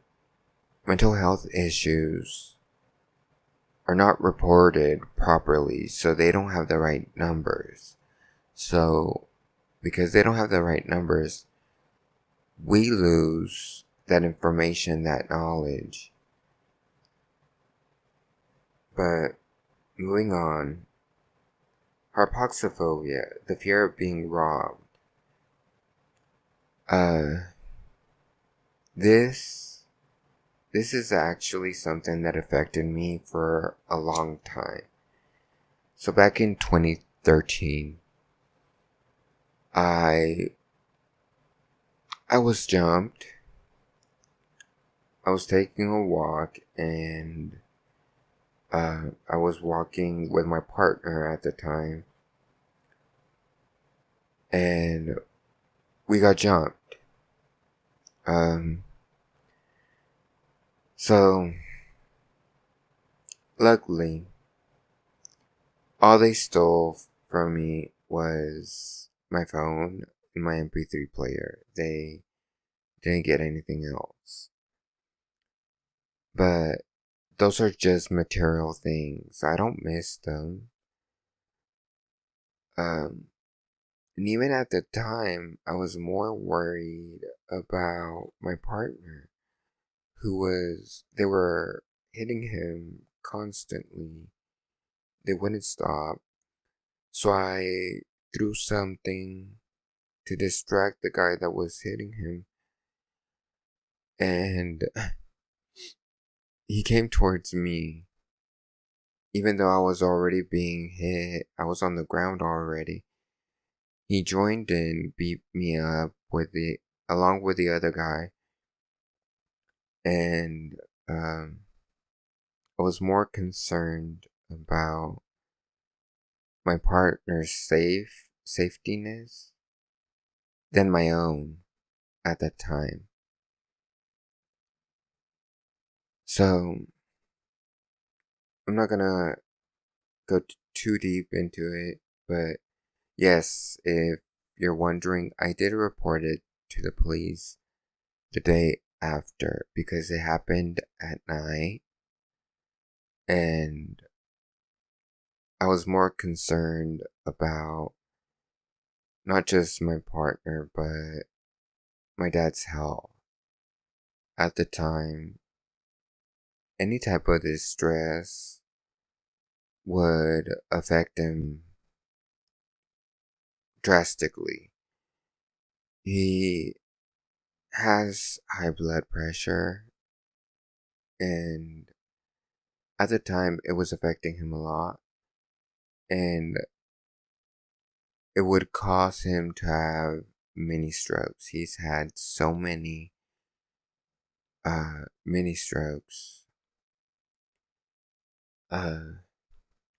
mental health issues are not reported properly, so they don't have the right numbers. So, because they don't have the right numbers, we lose that information, that knowledge. But moving on, harpaxophobia, the fear of being robbed. Uh, this this is actually something that affected me for a long time. So back in 2013, I I was jumped. I was taking a walk and I was walking with my partner at the time, and we got jumped. Um, so luckily, all they stole from me was my phone and my MP3 player. They didn't get anything else. But those are just material things. I don't miss them. Um, and even at the time, I was more worried about my partner, they were hitting him constantly. They wouldn't stop. So I threw something to distract the guy that was hitting him. And he came towards me. Even though I was already being hit, I was on the ground already. He joined in, beat me up along with the other guy. And I was more concerned about my partner's safetyness than my own at that time. So I'm not gonna go too deep into it, but yes, if you're wondering, I did report it to the police the day after because it happened at night, and I was more concerned about not just my partner, but my dad's health. At the time, any type of distress would affect him drastically. He has high blood pressure, and at the time, it was affecting him a lot, and it would cause him to have many strokes. He's had so many strokes.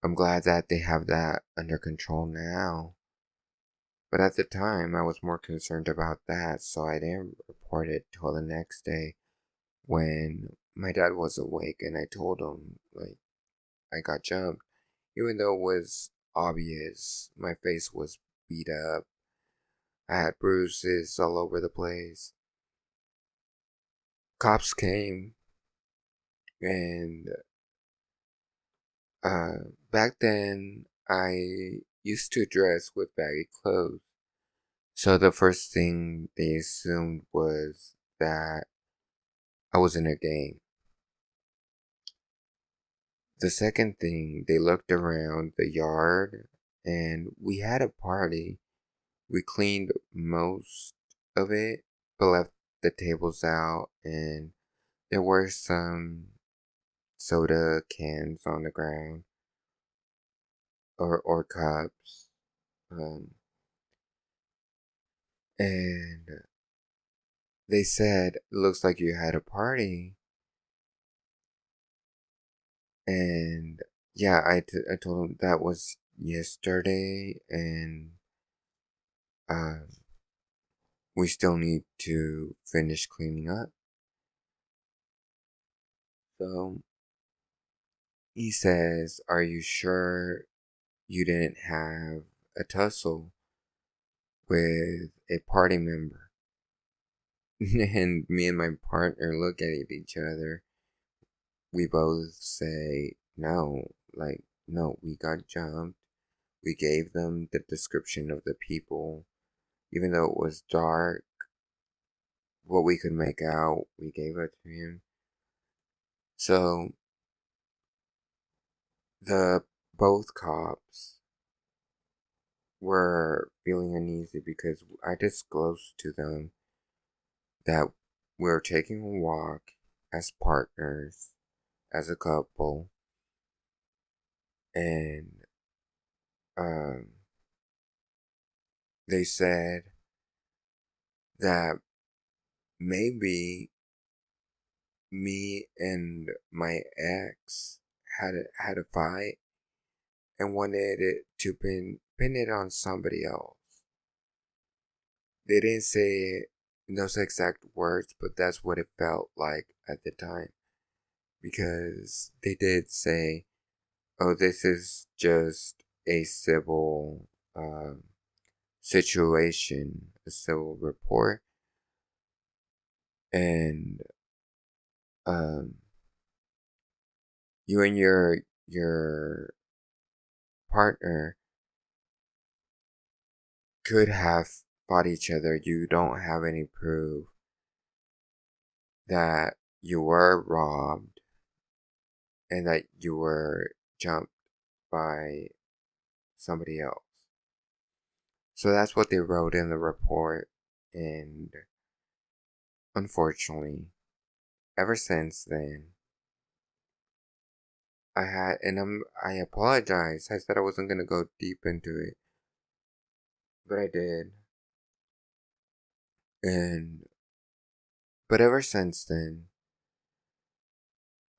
I'm glad that they have that under control now. But at the time, I was more concerned about that, so I didn't report it till the next day when my dad was awake and I told him, like, I got jumped. Even though it was obvious, my face was beat up. I had bruises all over the place. Cops came, and back then I used to dress with baggy clothes. So the first thing they assumed was that I was in a gang. The second thing, they looked around the yard and we had a party. We cleaned most of it, but left the tables out, and there were some soda cans on the ground or cups. Um, and they said, looks like you had a party. And yeah, I told them that was yesterday, and um, we still need to finish cleaning up. So he says, are you sure you didn't have a tussle with a party member? And me and my partner look at each other. We both say no, no, we got jumped. We gave them the description of the people, even though it was dark. What we could make out, we gave it to him. So the both cops were feeling uneasy because I disclosed to them that we were taking a walk as partners, as a couple, and um, they said that maybe me and my ex had a fight and wanted it to pin it on somebody else. They didn't say those exact words, but that's what it felt like at the time. Because they did say, oh, this is just a civil situation, a civil report, and um, you and your partner could have fought each other. You don't have any proof that you were robbed and that you were jumped by somebody else. So that's what they wrote in the report, and unfortunately, ever since then, I apologize. I said I wasn't gonna go deep into it, but I did. And but ever since then,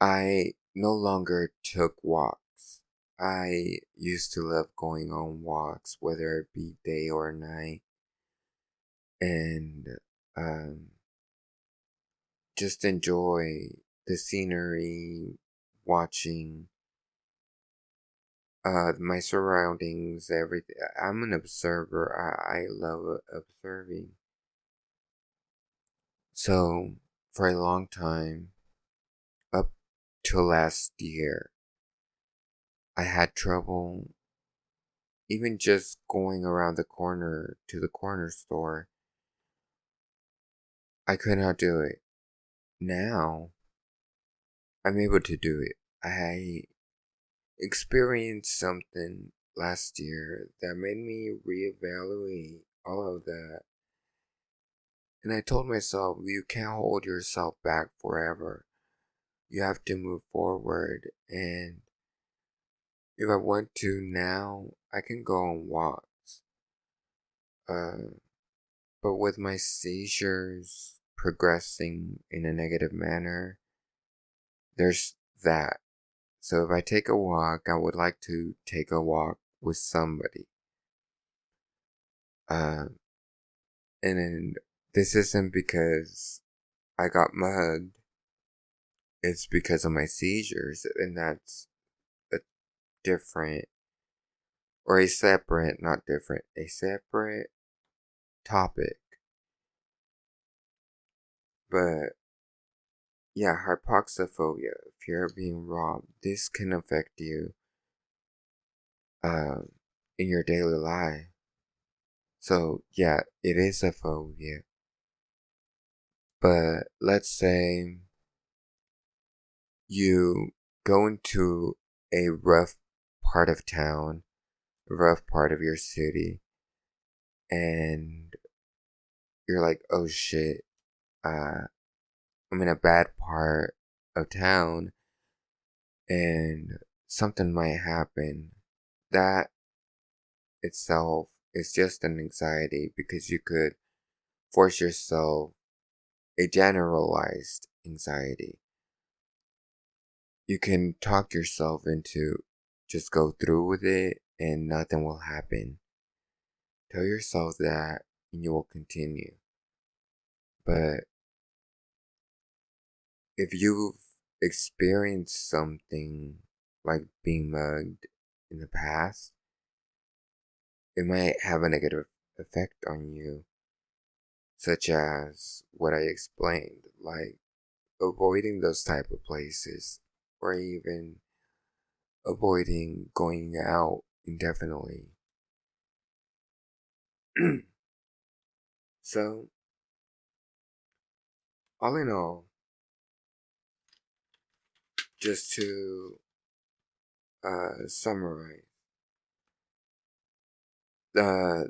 I no longer took walks. I used to love going on walks, whether it be day or night, and um, just enjoy the scenery, watching my surroundings, everything. I'm an observer. I love observing. So for a long time, up till last year, I had trouble even just going around the corner to the corner store. I could not do it. Now I'm able to do it. I experienced something last year that made me reevaluate all of that. And I told myself, you can't hold yourself back forever. You have to move forward. And if I want to now, I can go on walks. Uh, but with my seizures progressing in a negative manner, there's that. So if I take a walk, I would like to take a walk with somebody. Uh, and this isn't because I got mugged. It's because of my seizures, and that's a different, or a separate, not different, a separate topic. But yeah, hypoxophobia, fear of being robbed, this can affect you um, in your daily life. So yeah, it is a phobia. But let's say you go into a rough part of town, a rough part of your city, and you're like, oh shit, I'm in a bad part of town and something might happen. That itself is just an anxiety because you could force yourself a generalized anxiety. You can talk yourself into just go through with it and nothing will happen. Tell yourself that and you will continue. But if you've experienced something like being mugged in the past, it might have a negative effect on you, such as what I explained, like avoiding those type of places, or even avoiding going out indefinitely. So, all in all, just to summarize, the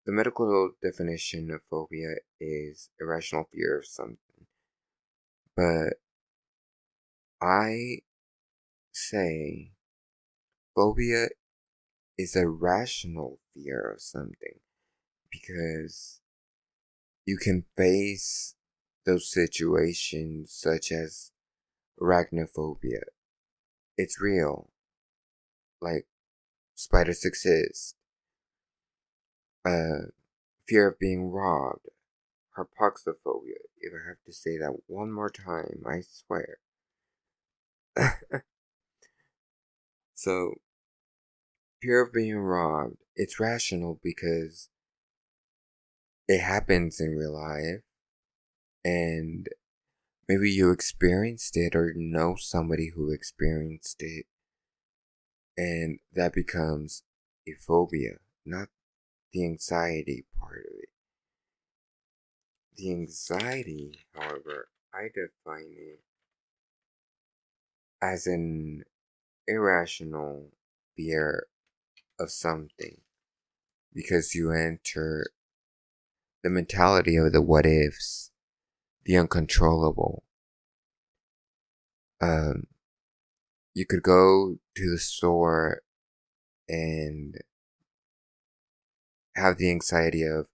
the medical definition of phobia is irrational fear of something, but I say phobia is a rational fear of something because you can face those situations such as arachnophobia. It's real, like spiders exist. Uh, Fear of being robbed, hypoxophobia. If I have to say that one more time, I swear. So, fear of being robbed, it's rational because it happens in real life, and maybe you experienced it or know somebody who experienced it, and that becomes a phobia, not the anxiety part of it. The anxiety, however, I define it as an irrational fear of something because you enter the mentality of the what ifs, the uncontrollable. Um, you could go to the store and have the anxiety of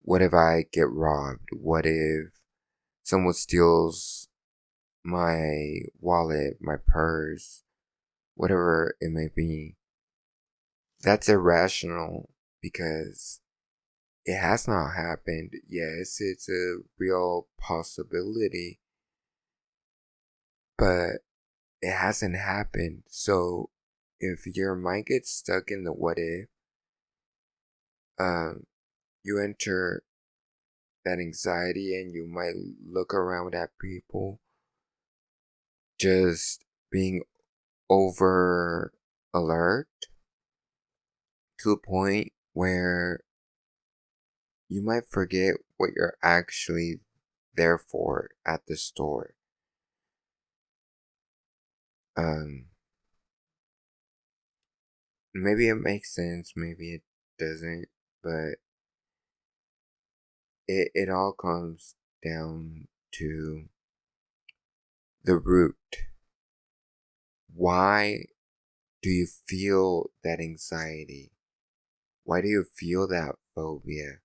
what if I get robbed? What if someone steals my wallet, my purse, whatever it may be? That's irrational because it has not happened. Yes, it's a real possibility, but it hasn't happened. So if your mind gets stuck in the what if, um, you enter that anxiety and you might look around at people just being over alert to the point where you might forget what you're actually there for at the store. Um, Maybe it makes sense, maybe it doesn't, but it all comes down to the root. Why do you feel that anxiety? Why do you feel that phobia?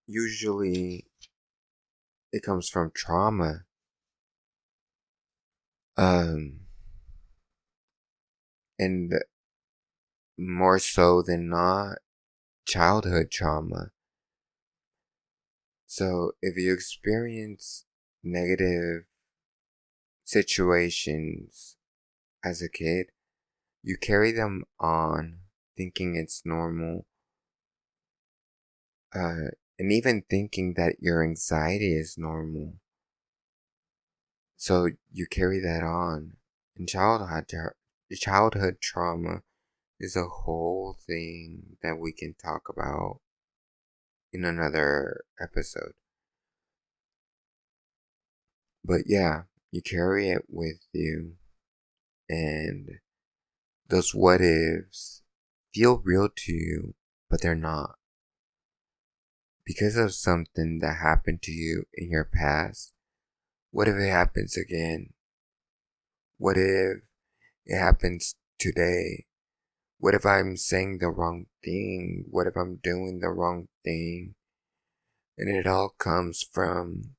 Usually it comes from trauma. Um, and more so than not, childhood trauma. So if you experience negative situations as a kid, you carry them on thinking it's normal, and even thinking that your anxiety is normal. So you carry that on. And childhood trauma is a whole thing that we can talk about in another episode. But yeah, you carry it with you, and those what ifs feel real to you, but they're not. Because of something that happened to you in your past, what if it happens again? What if it happens today? What if I'm saying the wrong thing? What if I'm doing the wrong thing? And it all comes from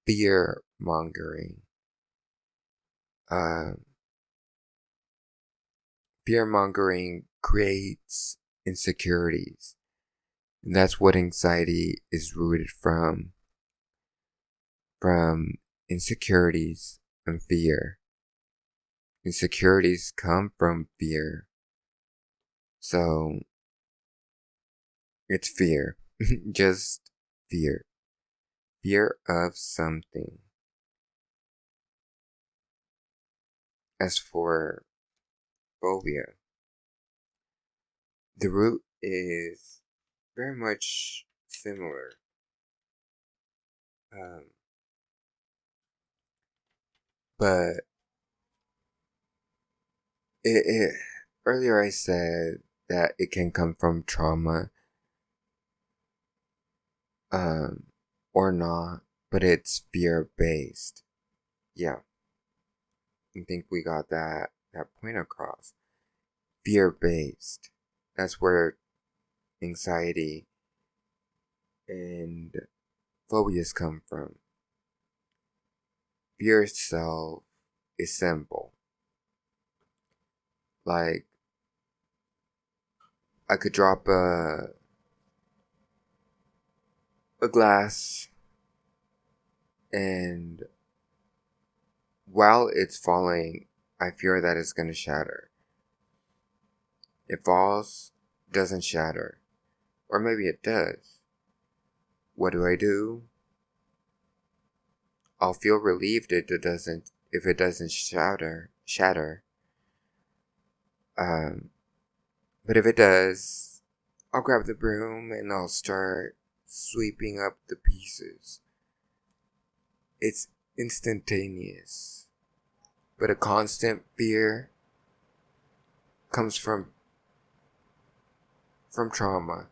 fear mongering. Uh, Fear mongering creates insecurities. And that's what anxiety is rooted from insecurities and fear. Insecurities come from fear. So it's fear. Just fear. Fear of something. As for phobia, the root is very much similar. Um, but it earlier I said that it can come from trauma, um, or not, but it's fear based. Yeah, I think we got that point across. Fear based. That's where anxiety and phobias come from. Fear itself is simple. Like, I could drop a glass, and while it's falling, I fear that it's going to shatter. It falls, doesn't shatter. Or maybe it does. What do? I'll feel relieved if it doesn't shatter. Um, but if it does, I'll grab the broom and I'll start sweeping up the pieces. It's instantaneous. But a constant fear comes from trauma.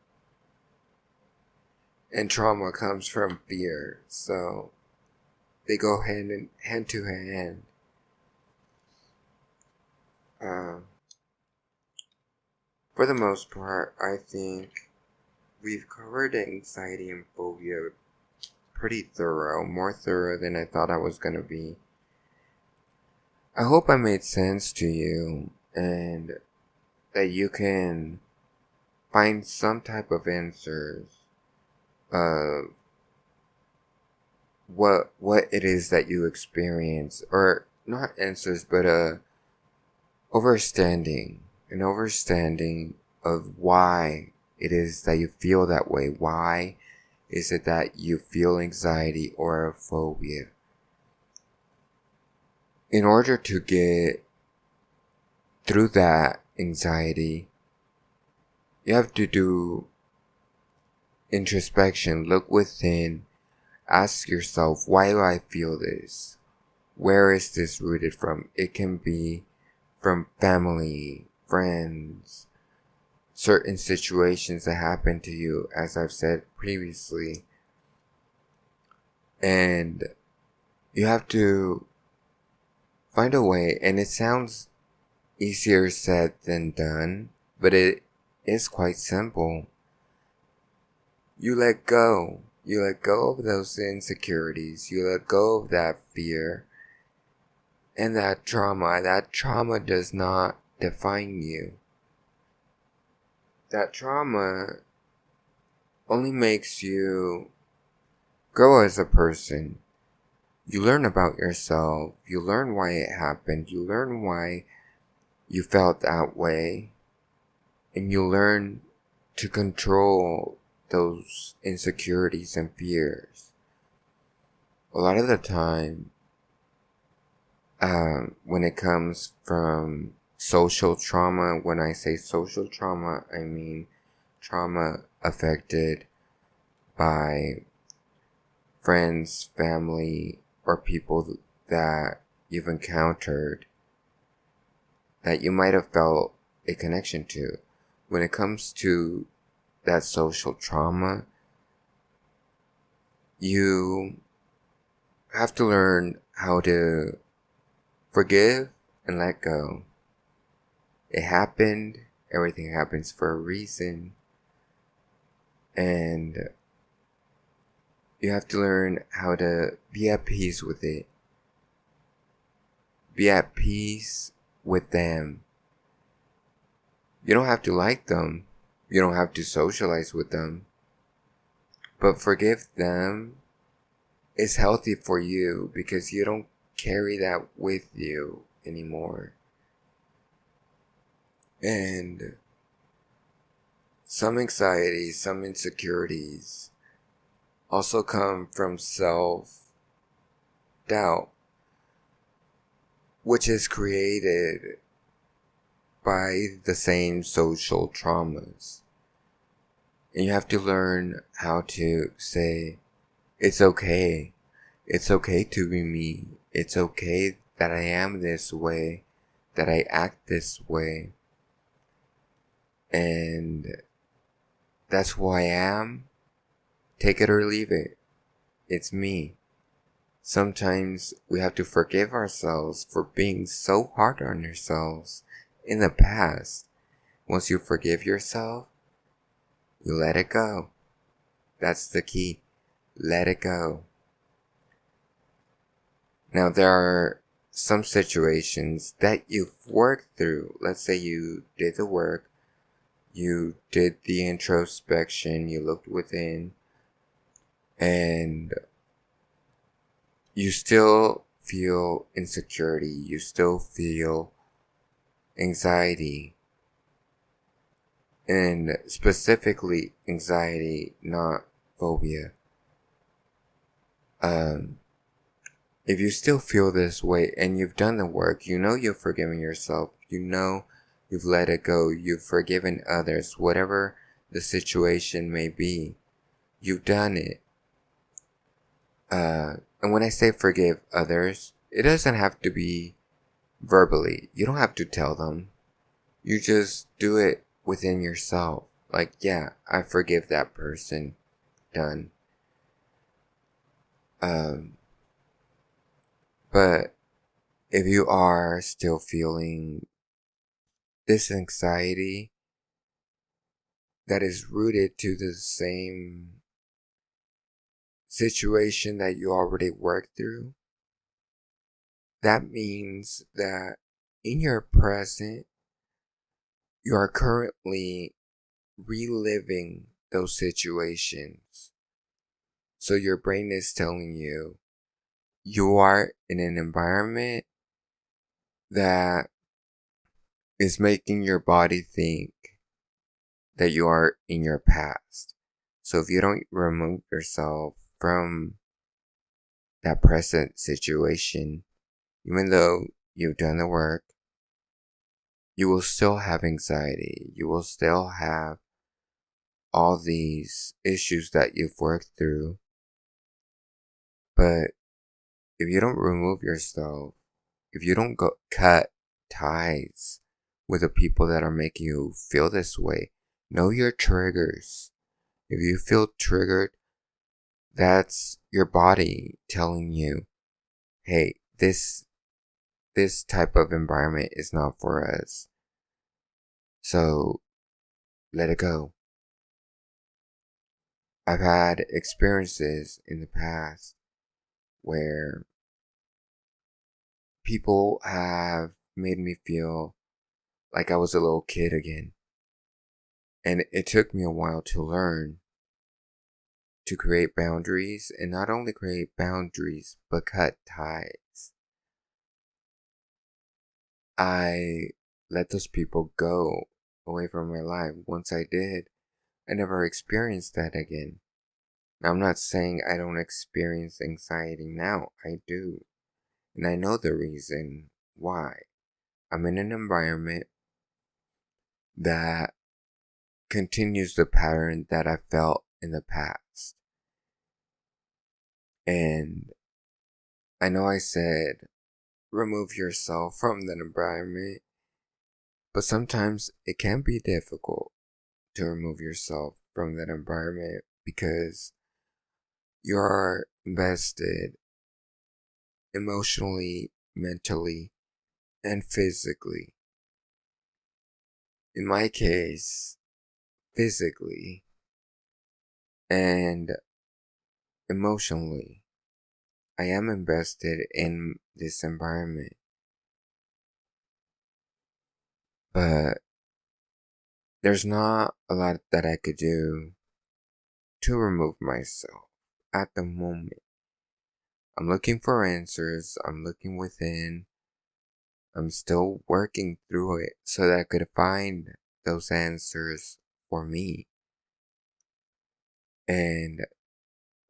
And trauma comes from fear. So they go hand to hand. For the most part, I think we've covered anxiety and phobia pretty thorough, more thorough than I thought I was gonna be. I hope I made sense to you and that you can find some type of answers of what it is that you experience, or not answers, but an overstanding of why it is that you feel that way. Why is it that you feel anxiety or a phobia? In order to get through that anxiety, you have to do introspection, look within, ask yourself, why do I feel this? Where is this rooted from? It can be from family, friends, certain situations that happen to you, as I've said previously. And you have to find a way, and it sounds easier said than done, but it is quite simple. You let go. You let go of those insecurities. You let go of that fear and that trauma. That trauma does not define you. That trauma only makes you grow as a person. You learn about yourself. You learn why it happened. You learn why you felt that way. And you learn to control those insecurities and fears. A lot of the time, when it comes from social trauma, when I say social trauma, I mean trauma affected by friends, family, or people that you've encountered that you might have felt a connection to. When it comes to that social trauma, you have to learn how to forgive and let go. It happened. Everything happens for a reason. And you have to learn how to be at peace with it. Be at peace with them. You don't have to like them. You don't have to socialize with them. But forgive them is healthy for you because you don't carry that with you anymore. And some anxiety, some insecurities also come from self-doubt. which is created by the same social traumas. And you have to learn how to say, it's okay. It's okay to be me. It's okay that I am this way, that I act this way. And that's who I am. Take it or leave it. It's me. Sometimes we have to forgive ourselves for being so hard on ourselves in the past. Once you forgive yourself, you let it go. That's the key. Let it go. Now, there are some situations that you've worked through. Let's say you did the work, you did the introspection, you looked within, and you still feel insecurity, you still feel anxiety, and specifically anxiety, not phobia. If you still feel this way and you've done the work, you know you've forgiven yourself, you know you've let it go, you've forgiven others, whatever the situation may be, you've done it. And when I say forgive others, it doesn't have to be verbally. You don't have to tell them. You just do it within yourself. Like, yeah, I forgive that person. Done. Um, but if you are still feeling this anxiety that is rooted to the same situation that you already worked through, that means that in your present, you are currently reliving those situations. So your brain is telling you you are in an environment that is making your body think that you are in your past. So if you don't remove yourself from that present situation, even though you've done the work, you will still have anxiety. You will still have all these issues that you've worked through. But if you don't remove yourself, if you don't go cut ties with the people that are making you feel this way, know your triggers. If you feel triggered, that's your body telling you, hey, this type of environment is not for us. So let it go. I've had experiences in the past where people have made me feel like I was a little kid again. And it took me a while to learn to create boundaries, and not only create boundaries, but cut ties. I let those people go away from my life. Once I did, I never experienced that again. Now, I'm not saying I don't experience anxiety now. I do. And I know the reason why. I'm in an environment that continues the pattern that I felt in the past. And I know I said remove yourself from that environment, but sometimes it can be difficult to remove yourself from that environment because you're invested emotionally, mentally, and physically. In my case, physically and emotionally, I am invested in this environment. But there's not a lot that I could do to remove myself at the moment. I'm looking for answers, I'm looking within, I'm still working through it so that I could find those answers for me and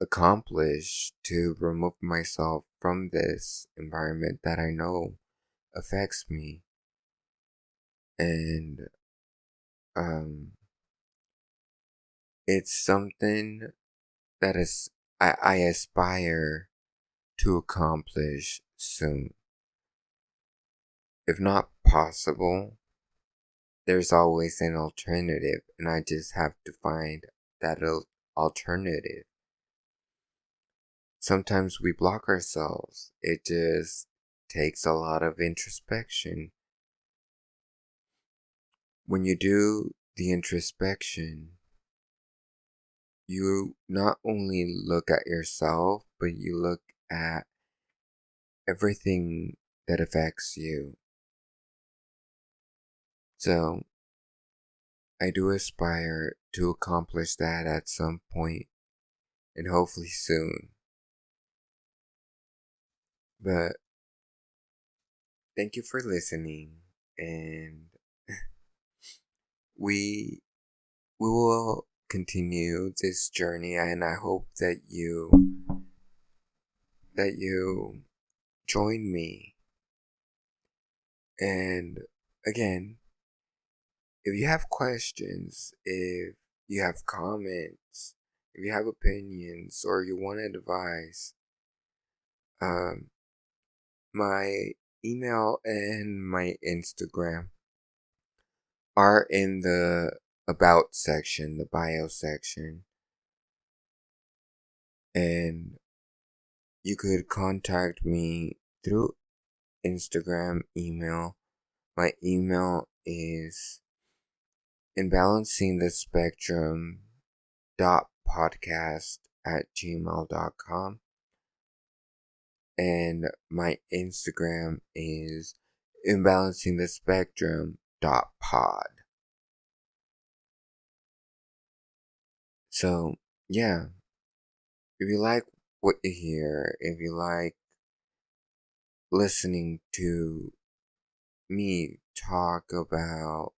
accomplish to remove myself from this environment that I know affects me. And it's something that is I aspire to accomplish soon. If not possible, there's always an alternative, and I just have to find that alternative. Sometimes we block ourselves. It just takes a lot of introspection. When you do the introspection, you not only look at yourself, but you look at everything that affects you. So, I do aspire to accomplish that at some point, and hopefully soon. But thank you for listening, and we we will continue this journey, and I hope that you join me. And again, if you have questions, if you have comments, if you have opinions, or you want advice, um, my email and my Instagram are in the about section, the bio section, and you could contact me through Instagram, email. My email is imbalancingthespectrum.podcast@gmail.com, and my Instagram is imbalancingthespectrum.pod. So, yeah, if you like what you hear, if you like listening to me talk about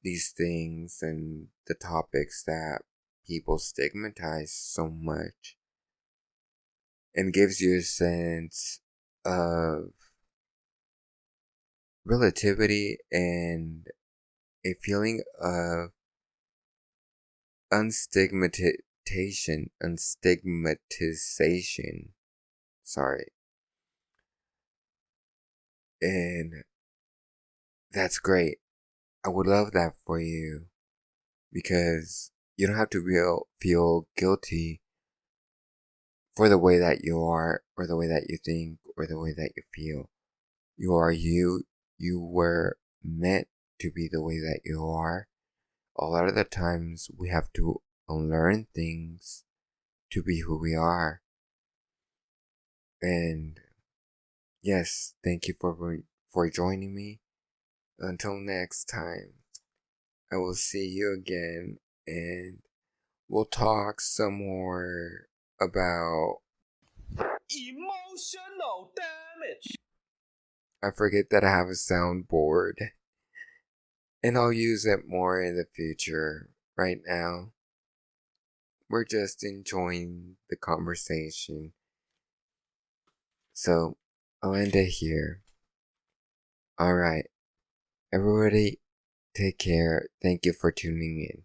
these things and the topics that people stigmatize so much, and gives you a sense of relativity and a feeling of unstigmatization, sorry, and that's great. I would love that for you, because you don't have to feel guilty for the way that you are, or the way that you think, or the way that you feel. You are you. You were meant to be the way that you are. A lot of the times we have to unlearn things to be who we are. And yes, thank you for joining me. Until next time, I will see you again, and we'll talk some more about emotional damage. I forget that I have a soundboard, and I'll use it more in the future. Right now, we're just enjoying the conversation. So, I'll end it here. Alright, everybody, take care. Thank you for tuning in.